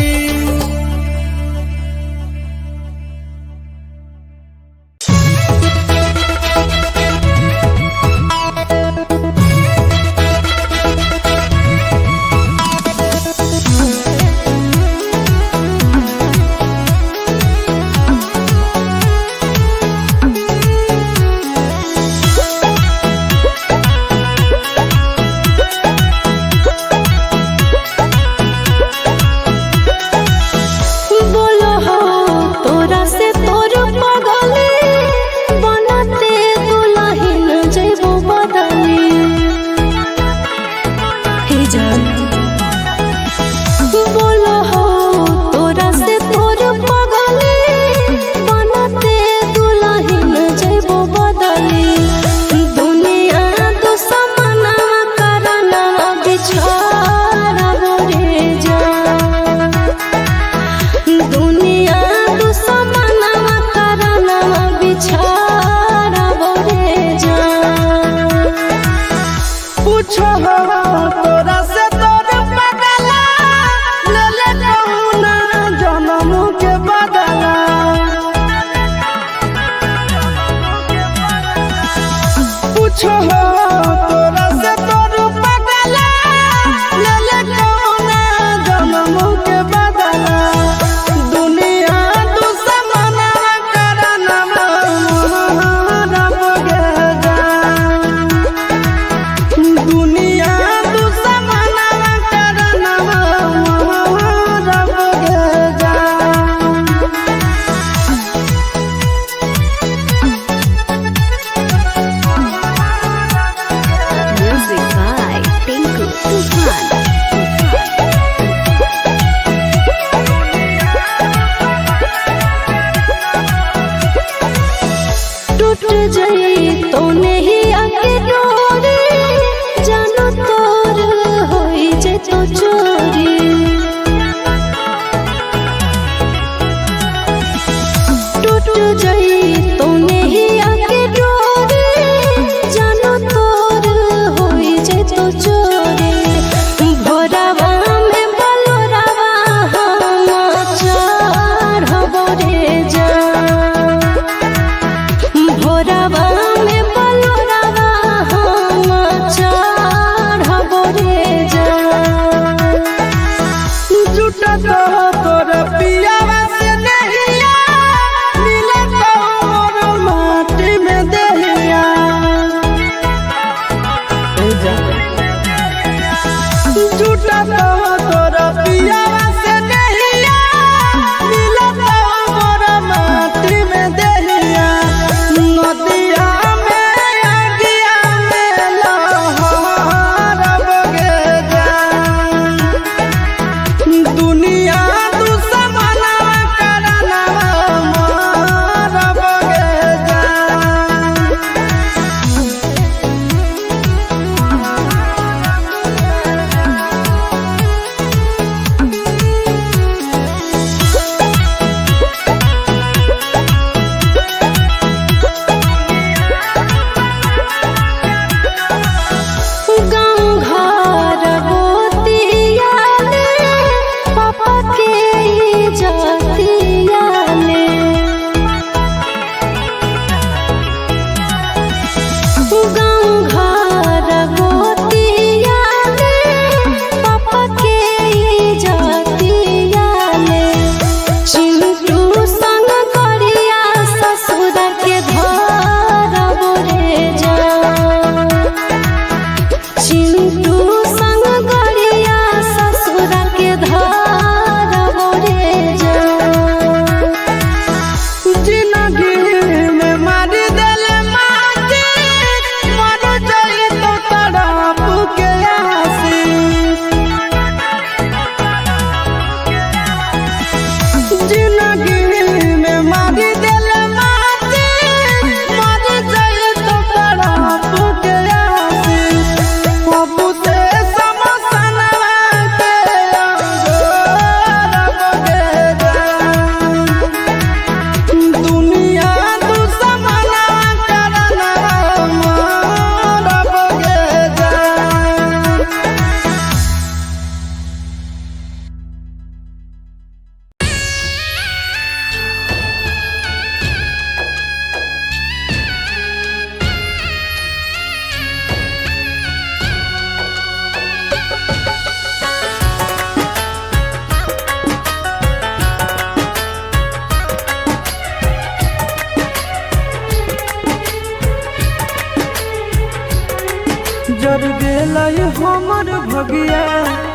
भगिया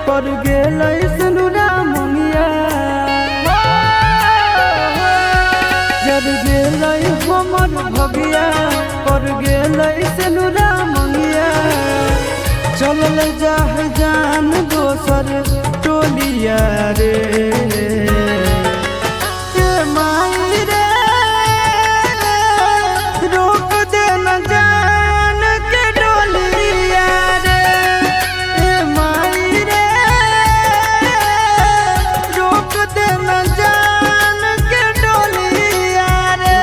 पर गेल सनुरा मंगिया जब गेल हमर भगिया पर गेल सनुरा मंगिया चलल जाह जान दोसर टोलिया रे ए माई रे रोक दे न जान के डोलिया रे ए माई रे रोक दे न जान के डोलिया रे।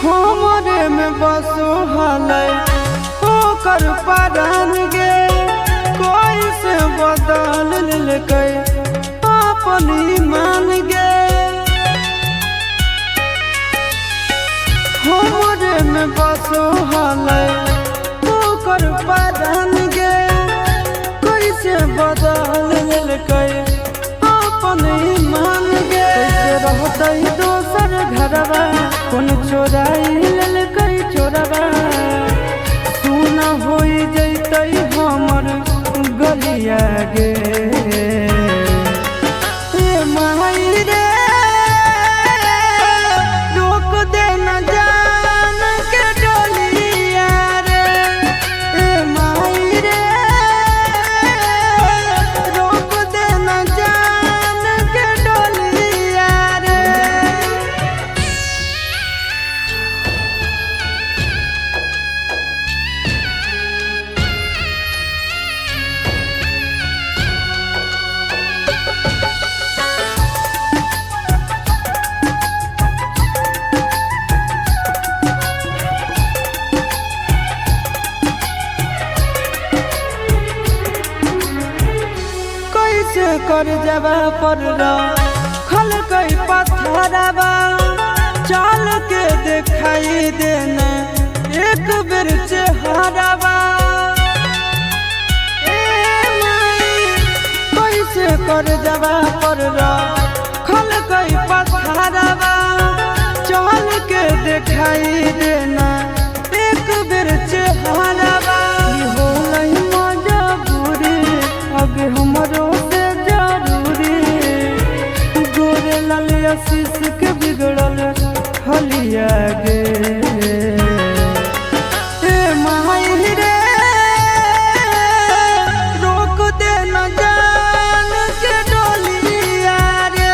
हमरे में बसो हलै ओकर परान गे कोई से बदल लेकै अपन ईमान गे हमरे में बसो हलै ओकर परान गे कोई से बदल लेकै अपन ईमान गे कैसे रहतै दोसर घरवा कौन चोराई ललकै चोरवा सुना होई जैतै हमर गलिया गे ए माई रे रोक दे न जान के डोलिया रे ए माई रे रोक दे न जान के डोलिया रे। कैसे कर जबा पर खल कई पत्थरवा चल के दिखाई देना एक बेर चेहरवा ए माई कैसे कर जबा पर खल कई पत्थरवा चल के दिखाई देना एक बेर चेहरवा होलै मजबूरी अब हमरो से जरूरी गोरे लाल आशीष के बिगड़ल हलिया गे ए माई रे रोक दे न जान के डोलिया रे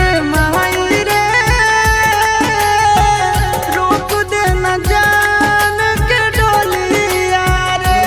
ए माई रे रोक दे न जान के डोलिया रे।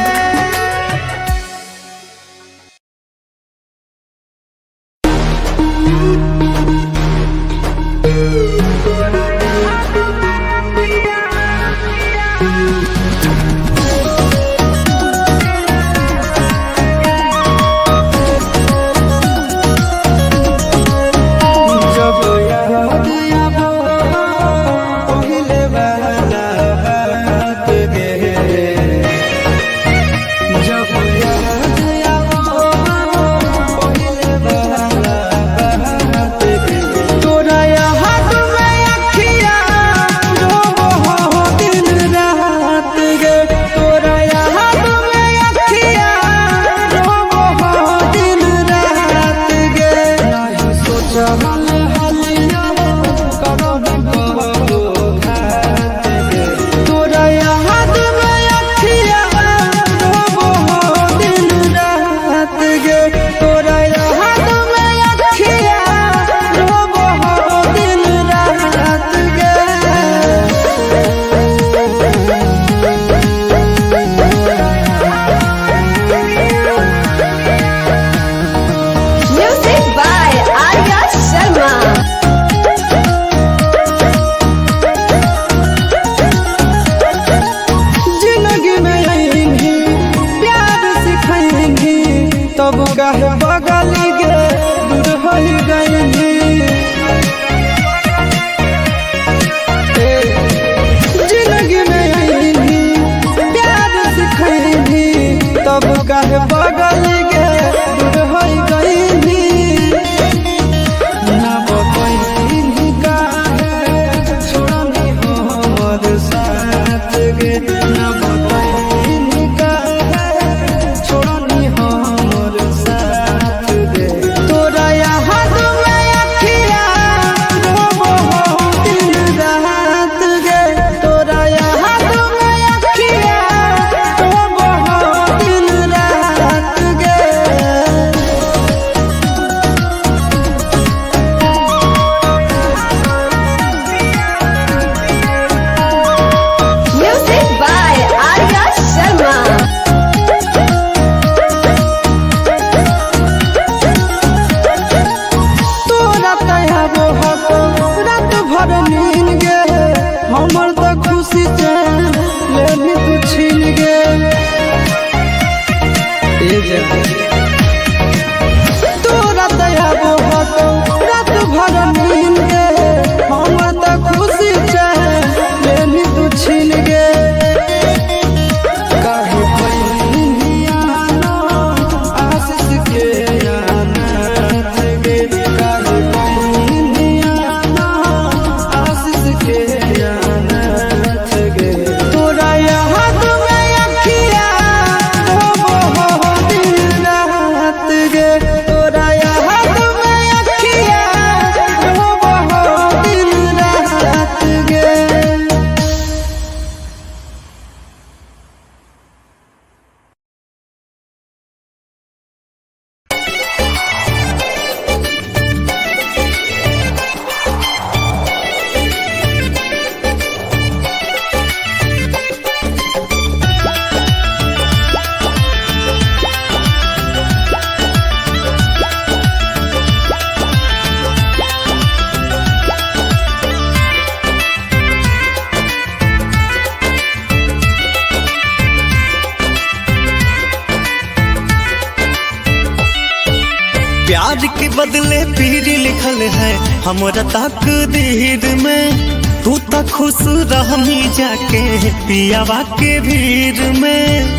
बदले पीर लिखल है हमरा तकदीर में। तू तो खुश रहनी जाके पियावा के भीड़ में।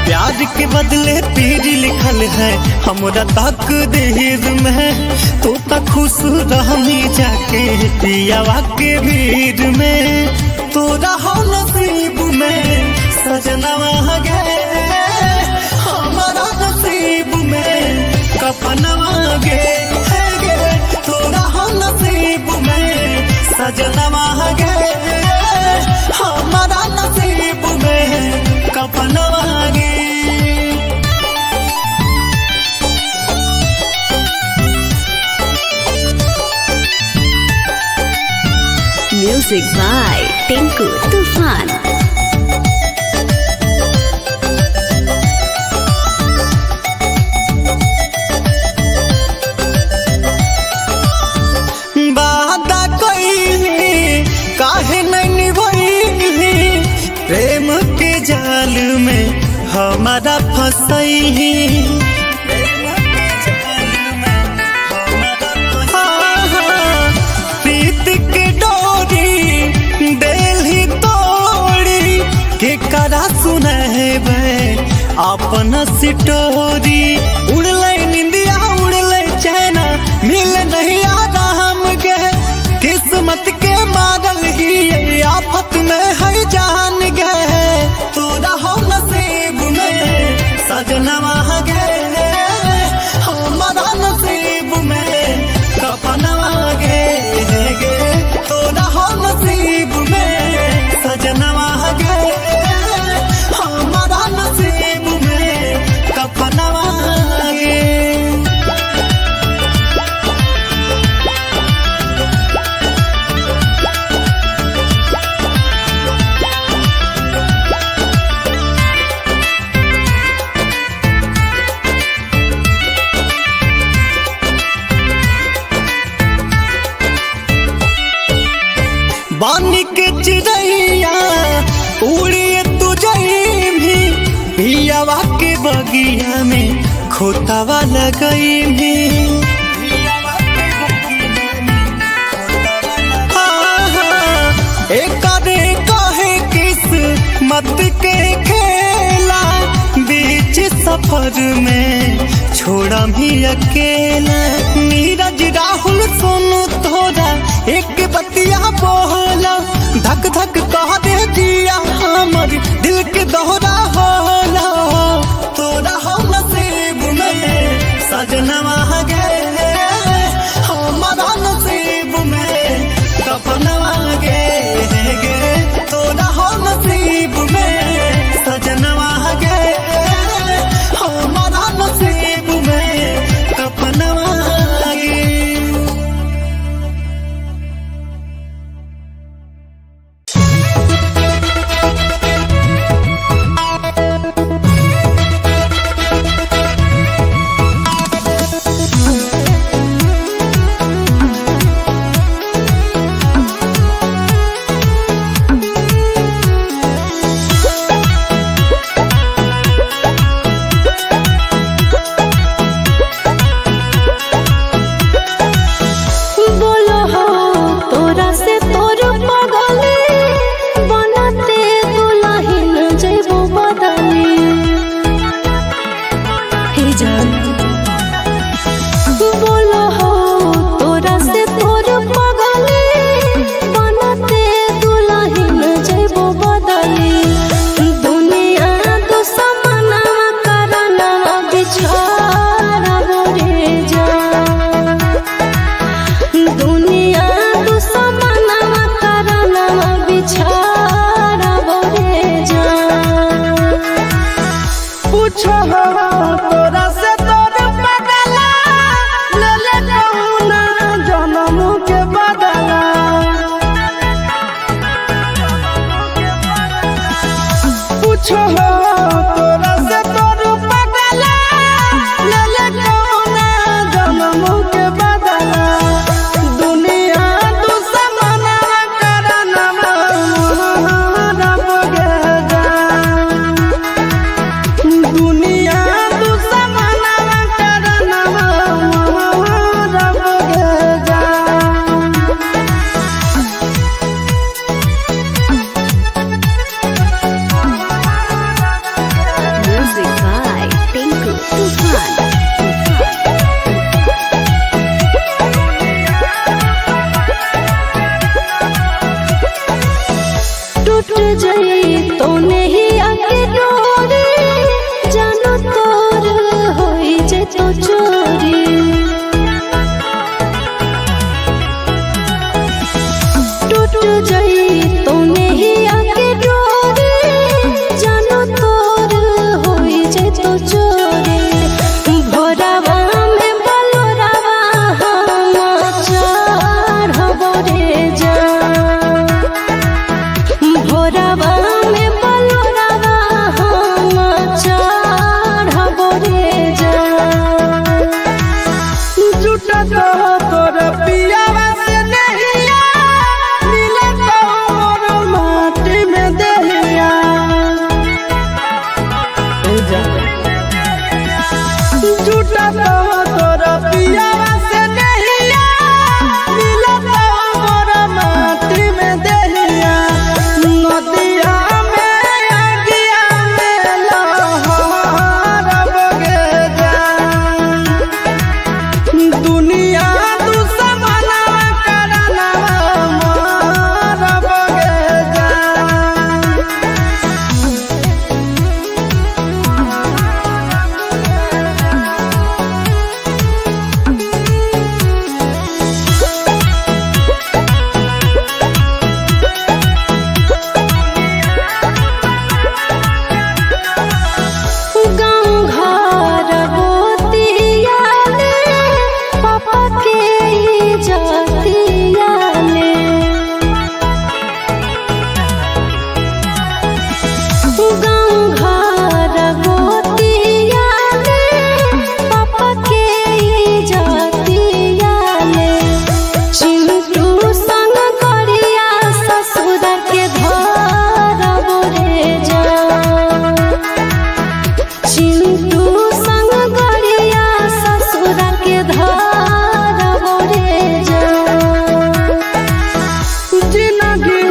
प्यार के बदले पीर लिखल है हमरा तकदीर में। तू तो खुश रहनी जाके पियावा के भीड़ में। तोरा हो नसीब में सजनवा गे, हमारा नसीब में कफनवा गे। तोरा हो नसीब में सजनवा गे, हमारा नसीब में कफनवा गे। Music by Tinku Tufan. वादा कइली काहे नहीं निभइली, प्रेम के जाल में हमारा फसैली। प्रीत के डोरी देली तोड़ी के करा सुनहबे अपन सिटोरी। उड़ले निंदिया उड़ले चैना मिल नहीं आराम गे। किस्मत के मारल ही आफत में है जान गे। तोरा हो नसीब में सजनवा गे, हमारा नसीब में कफनवा गे। तोरा हो नसीब में सजनवा गे, हमारा नसीब में कफनवा गे। बानी के चिड़ैया उड़िए तू जई भी, पियावा के बगिया में खोतावा लगई भी। एक कहे किस्मत के खेला, बीच सफर में छोड़ा भी अकेला। नीरज राहुल सोनू तोरा एक बतिया बोला, धक धक कह दे दिया हमर दिल के दोहरा होला। तोरा हो नसीब में सजनवा गे, हमारा नसीब में कफनवा गे। तोरा हो नसीब में सजनवा गे, हमारा नसीब में कफनवा गे। जई तो नहीं आके डोरे जानो तोर होई जे तो चोरे भोरावा में बलोरावा हम चढ़बो रे जा भोरावा में बलोरावा हम चढ़बो रे जा झूठा तो तोर पियावा से नहिया मिले तो मोर माटी में देहिया झूठा तो तोर पियावा से नहिया मिले तो मोर माटी में देहिया नदिया में अगिया में लहर बगे जा दुनिया दुश्मना करना मार बगे जा गाँव घर गोतिया ले पापा के जातिया ले गाँव घर गोतिया ले पापा के जातिया ले चिंटू संग करिया ससुर के धरबो रे जा चिंटू संग गरिया ससुर के धरबो रे जा जिंदगी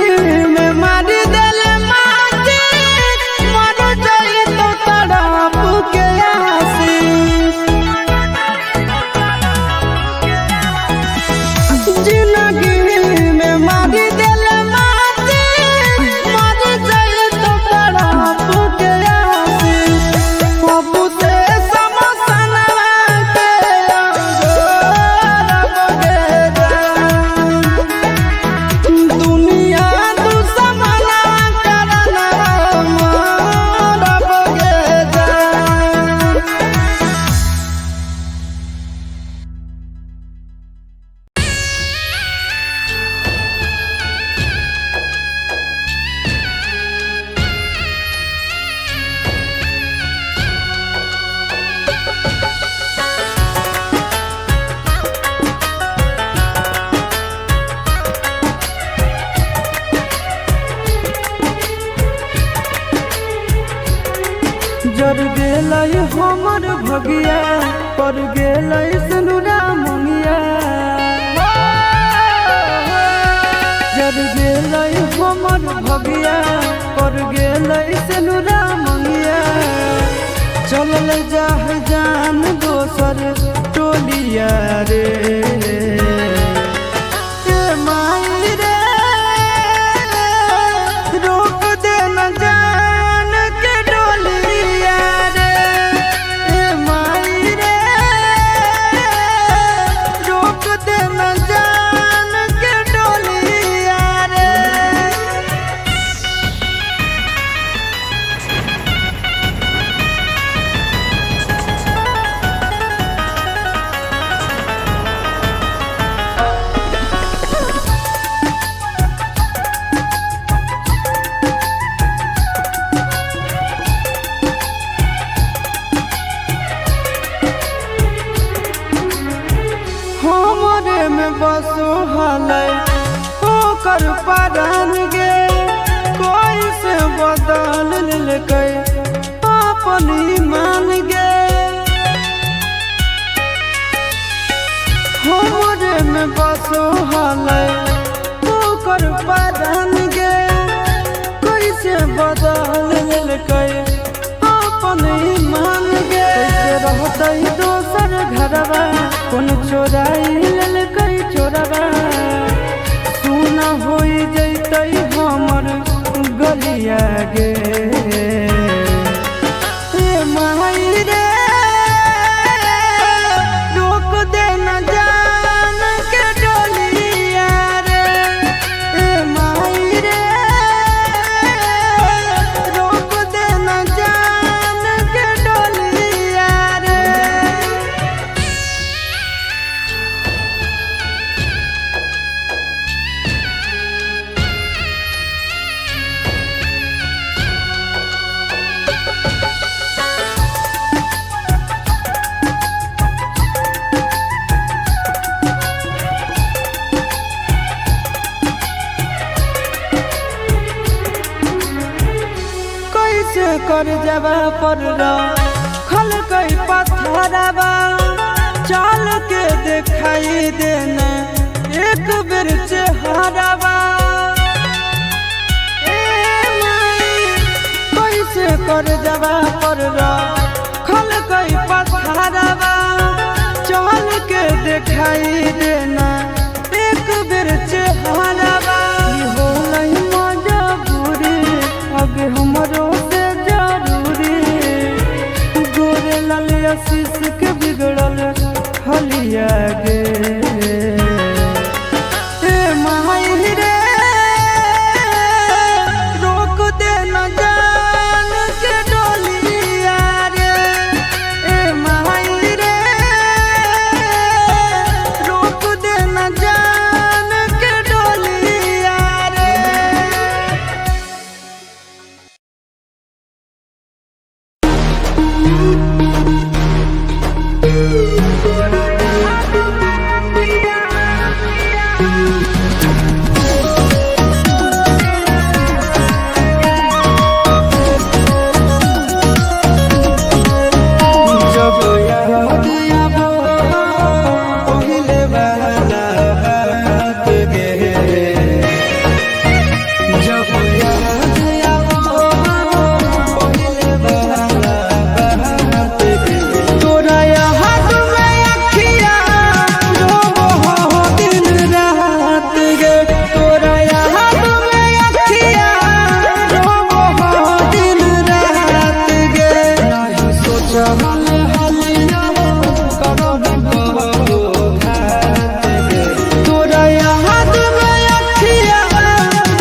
में मारी दिल माटी मर जाई तो तड़प के आसी जिंदगी में मारी दिल माटी मर जाई तो तड़प के आसी पप्पू से समसना के अंगोर बगे जा दुनिया दुश्मना करना मार बगे जा जर गेलै हमर भगिया पर गेलै सनुरा मंगिया जर गेलै हमर भगिया पर गेलै सनुरा मंगिया चलल जाह जान दोसर टोलिया रे ए माई रे रोक दे न जान के डोलिया रे ए माई रे रोक दे न जान के डोलिया रे हमरे में बसो हलै ओकर परान गे कोई से बदल लेकै अपन ईमान गे हमरे में बसो हलै ओकर परान गे कोई से बदल लेकै अपन ईमान गे कैसे रहतै दोसर घरवा कौन चोराई लेलकै चोरवा सुना होई जैतै हमर गलिया गे ए माई रे रोक दे न जान के डोलिया रे ए माई कर जवा पर खल कई पत्थरवा चल के दिखाई देना एक बेर चेहरावा कैसे कर जवा पर खल कई पत्थरवा चल के दिखाई देना एक बेर चेहरावा हो नहीं मजबूरी आगे हमरो से जरूरी गोरे लाल आशीष के बिगड़ल हलिया गे माही रे रोक दे न जान के डोलिया रे माही रे रोक दे न जान के डोलिया रे। जब याद आबो पहिले वाला बात गे जब याद आबो पहिले वाला बात गे तोरा याद में अखिया रोबो हो दिन रात गे तोरा याद में अखिया रोबो हो दिन रात गे नहीं सोचा तोरा याद में अखिया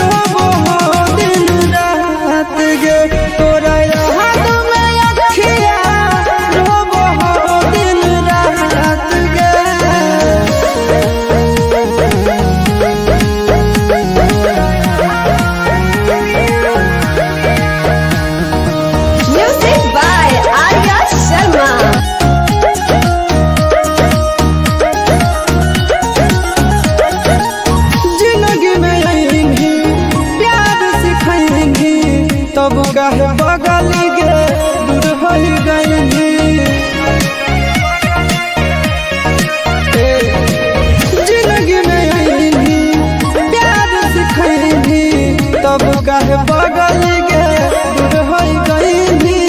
रोबो हो दिन रात गे तोरा याद में अखिया रोबो हो दिन रात गे। Music by Arya Sharma. जिंदगी में आएंगी प्यार सिखाएंगी तब कहे बगल गे दूर हो गएंगी जिंदगी में आएंगी प्यार सिखाएंगी तब कहे बगल गे दूर हो गएंगी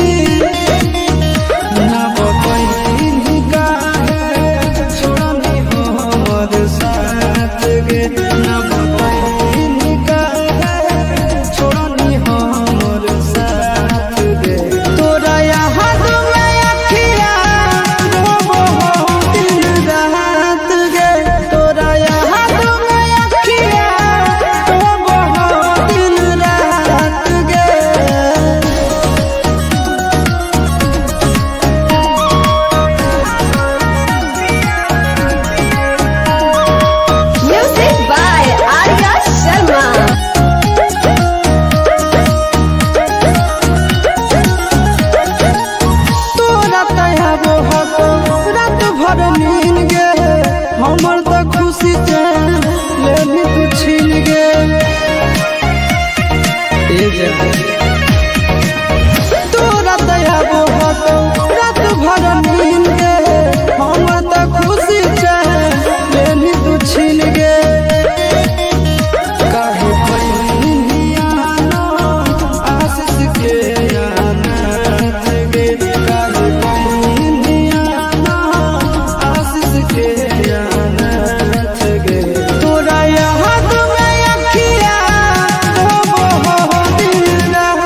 ना बतैनी काहे छोड़नी हो हमर साथ गे ना बतैनी काहे छोड़नी हो हमर साथ गे तोरा याद में अखिया रोबो हो दिन रात गे तोरा याद में अखिया रोबो हो दिन रात गे। Music by Arya Sharma. तोरा तयाबो हको रात भर नींद गे हमर त खुशी से लेनी तू छीन गे तोरा तयाबो हको रात भर नींद गे हमर त खुशी से लेनी तू छीन गे काहे पहिनिया ना आशीष के अनाथ गे काहे पहिनिया ना आशीष के अनाथ गे तोरा याद में अखिया रोबो हो दिन रात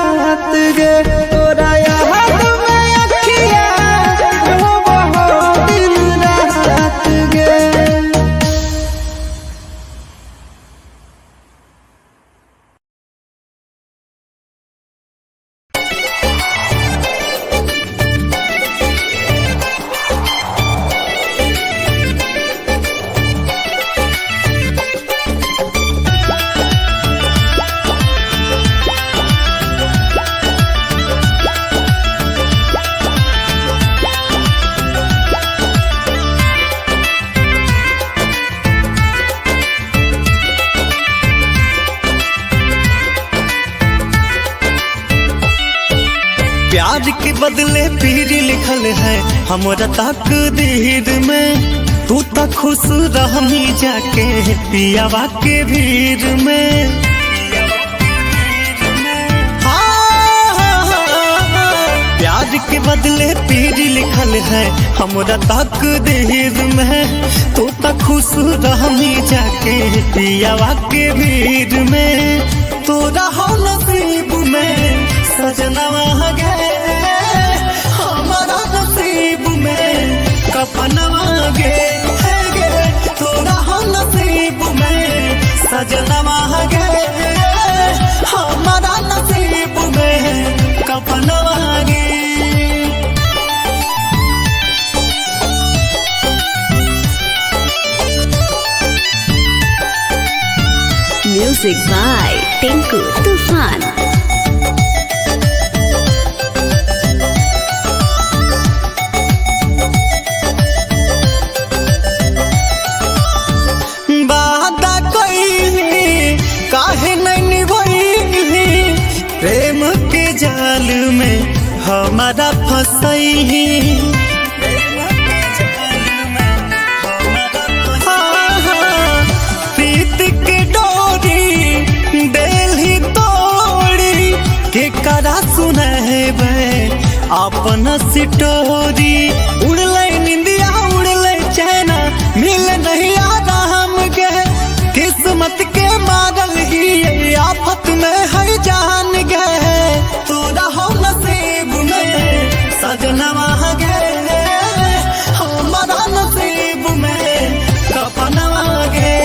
प्यार के बदले पीर लिखल है हमरा तकदीर में। तू तो खुश रहनी जाके पियावा के भीड़ में। प्यार के बदले पीर लिखल है हमरा तकदीर में। तू तो खुश रहनी जाके पियावा के भीड़ में। तोरा हो नसीब में सजनवा गे, हमारा नसीब में कपनवा गे। तोरा हो नसीब में सजनवा गे, हमारा नसीब में कपनवा गे। Music by Tinku Tufan. वादा कइली काहे नहीं निभइली, प्रेम के जाल में हमारा फसैली। प्रीत के डोरी देली तोड़ी के करा सुनहबे अपन सिटोरी। उड़ले निंदिया उड़ले चैना मिल नहीं आराम गे। किस्मत के मारल ही आफत में है जान गे। तोरा हो नसीब में सजनवा गे, हमारा नसीब में कपनवा गे।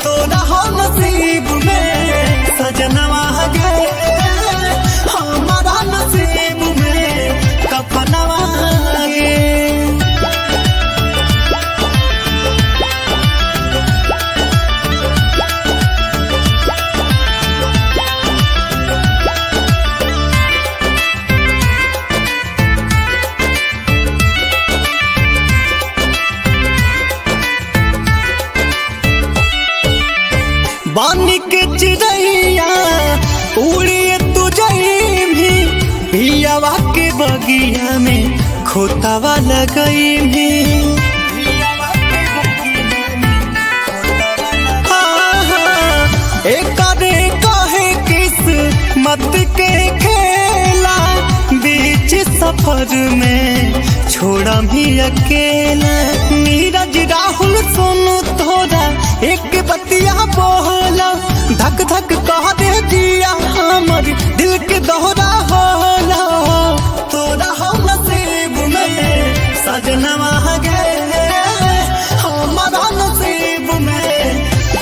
तोरा हो नसीब में सजनवा गे, हमारा नसीब में कपनवा गे। बानी के चिड़ैया उड़िए तू जई भी, पियावा के बगिया में खोतावा लगई भी। एक कहे किस्मत के खेला, बीच सफर में छोड़ा भी अकेला। नीरज राहुल सोनू तोरा एक बतिया बोला, धक धक कह दे दिया हमर दिल के दोहरा होला। तोरा हो नसीब में सजनवा गे, हमारा नसीब में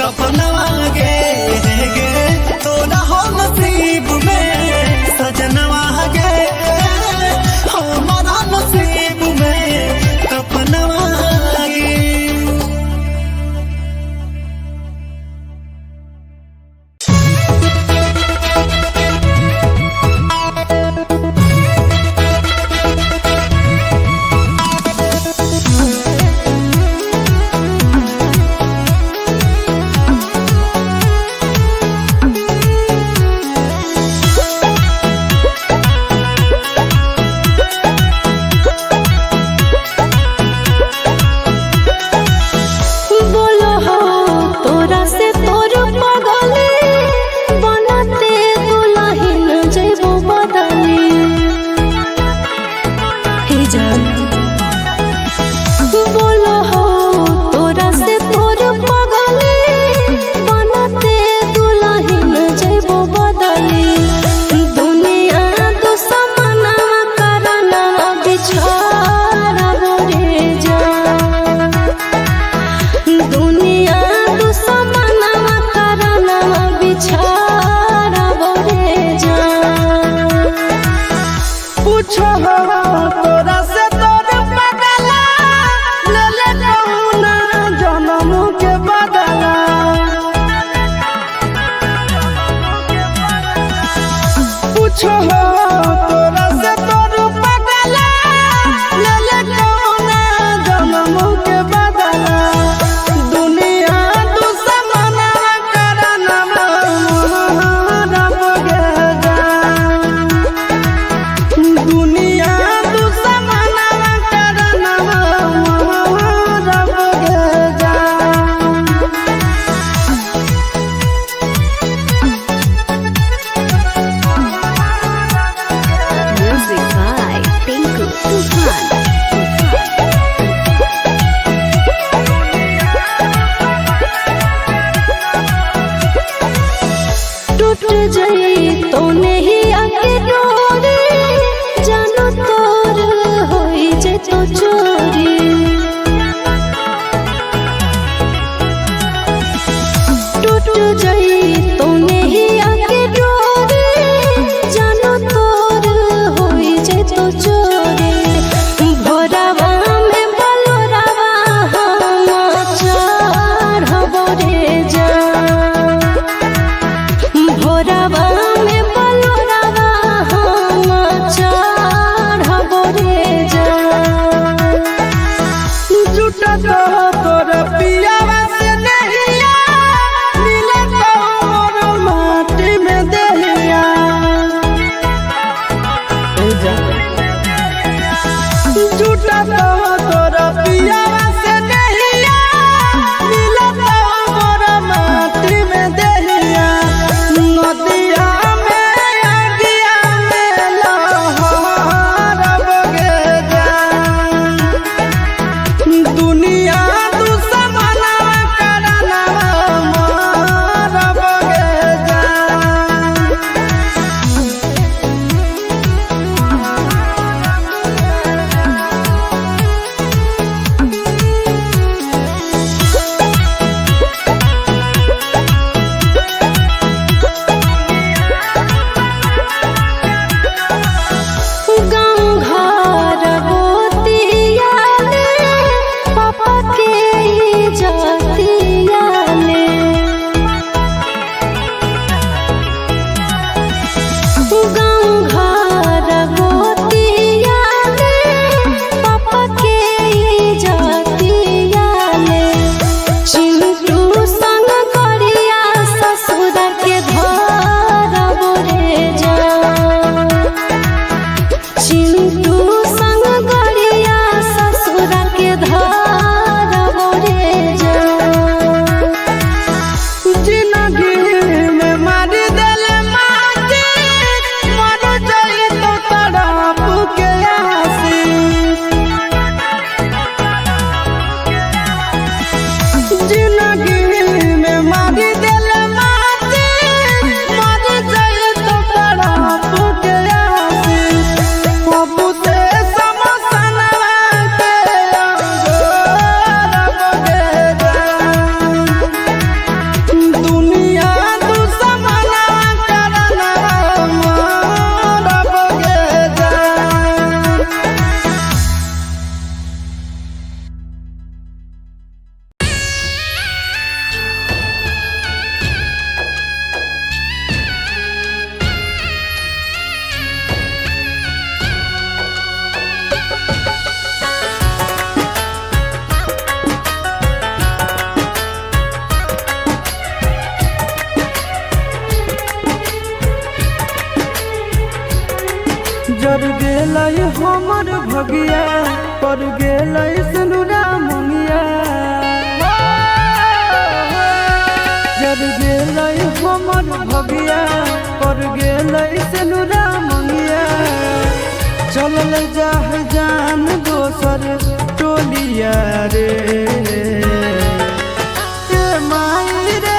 कपनवा गे। तोरा हो नसीब में सजनवा गे, हमारा नसीब में कपनवा गे। गेलै हमर भगिया पर गेलै सनुरा मंगिया जब गेलै हमर भगिया पर गेलै सनुरा मंगिया चलल जाह जान दोसर टोलिया रे ए माई रे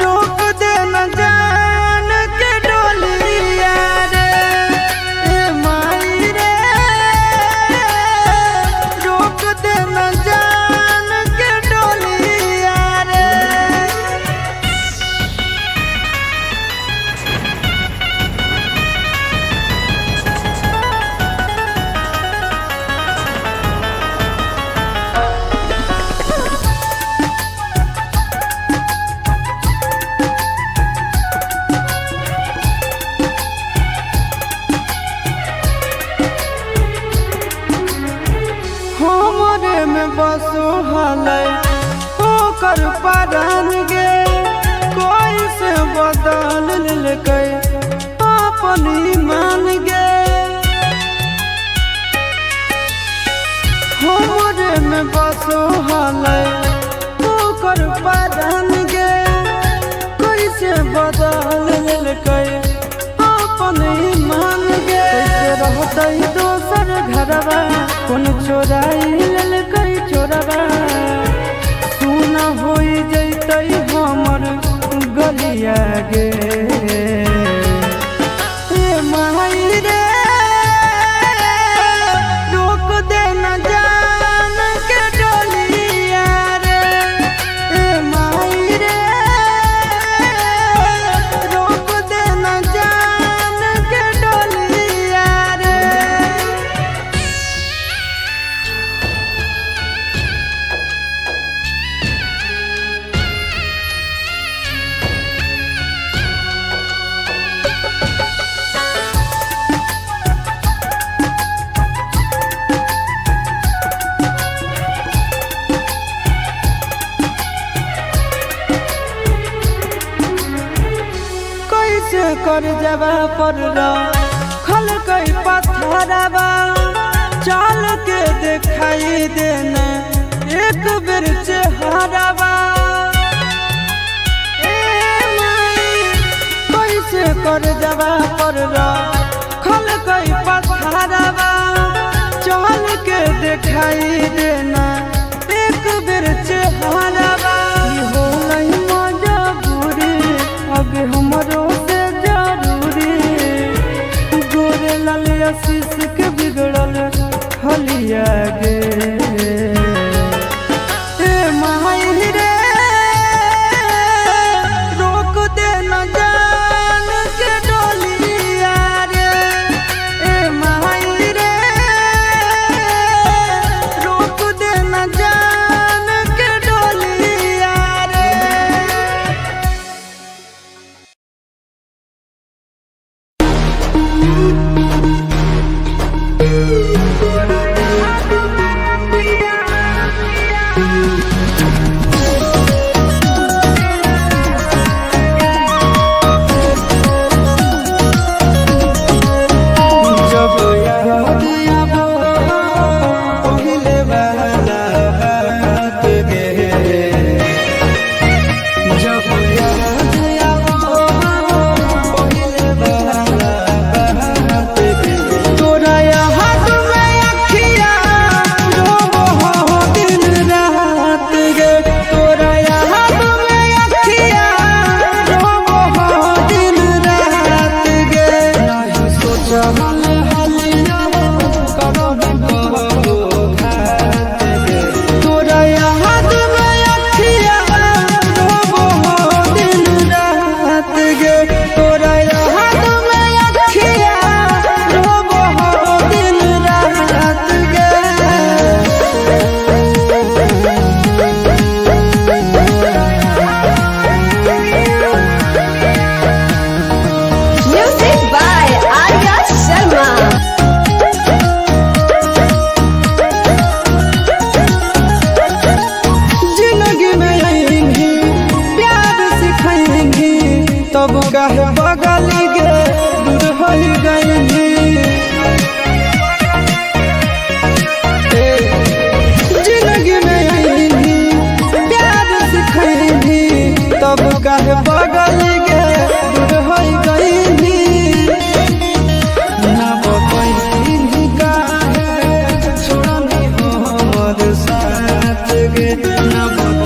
रोक दे न जान के डोलिया रे ए माई रे रोक दे न जान के डोलिया रे। हमरे में बसो हलै ओकर परान गे कोई से बदल लेकै अपन ईमान गे हमरे में बसो हलै ओकर परान गे कोई से बदल लेकै अपन ईमान गे कैसे रहतै दोसर घरवा कौन चोराई ललकै चोरवा सुना होई जैतै हमर गलिया गे ए माई रे रोक दे न जान के डोलिया रे ए माई रे रोक दे न जान के डोलिया रे। कैसे कर जबा पर खल कई पत्थरवा चल के दिखाई देना एक बेर चेहरवा ए माई कैसे कर जबा पर खल कई पत्थरवा चल के दिखाई देना एक बेर चेहरवा ई होलै मजबूरी अब हमरो से जरूरी गोरे लाल आशीष के बिगड़ल हलिया गे ए माई रे रोक दे न जान के डोलिया रे ए माई रे रोक दे न जान के डोलिया रे। जब याद आबो पहिले वाला बात गे जब याद आबो पहिले वाला बात गे तोरा याद में अखियाँ रोबो दिन रात गे न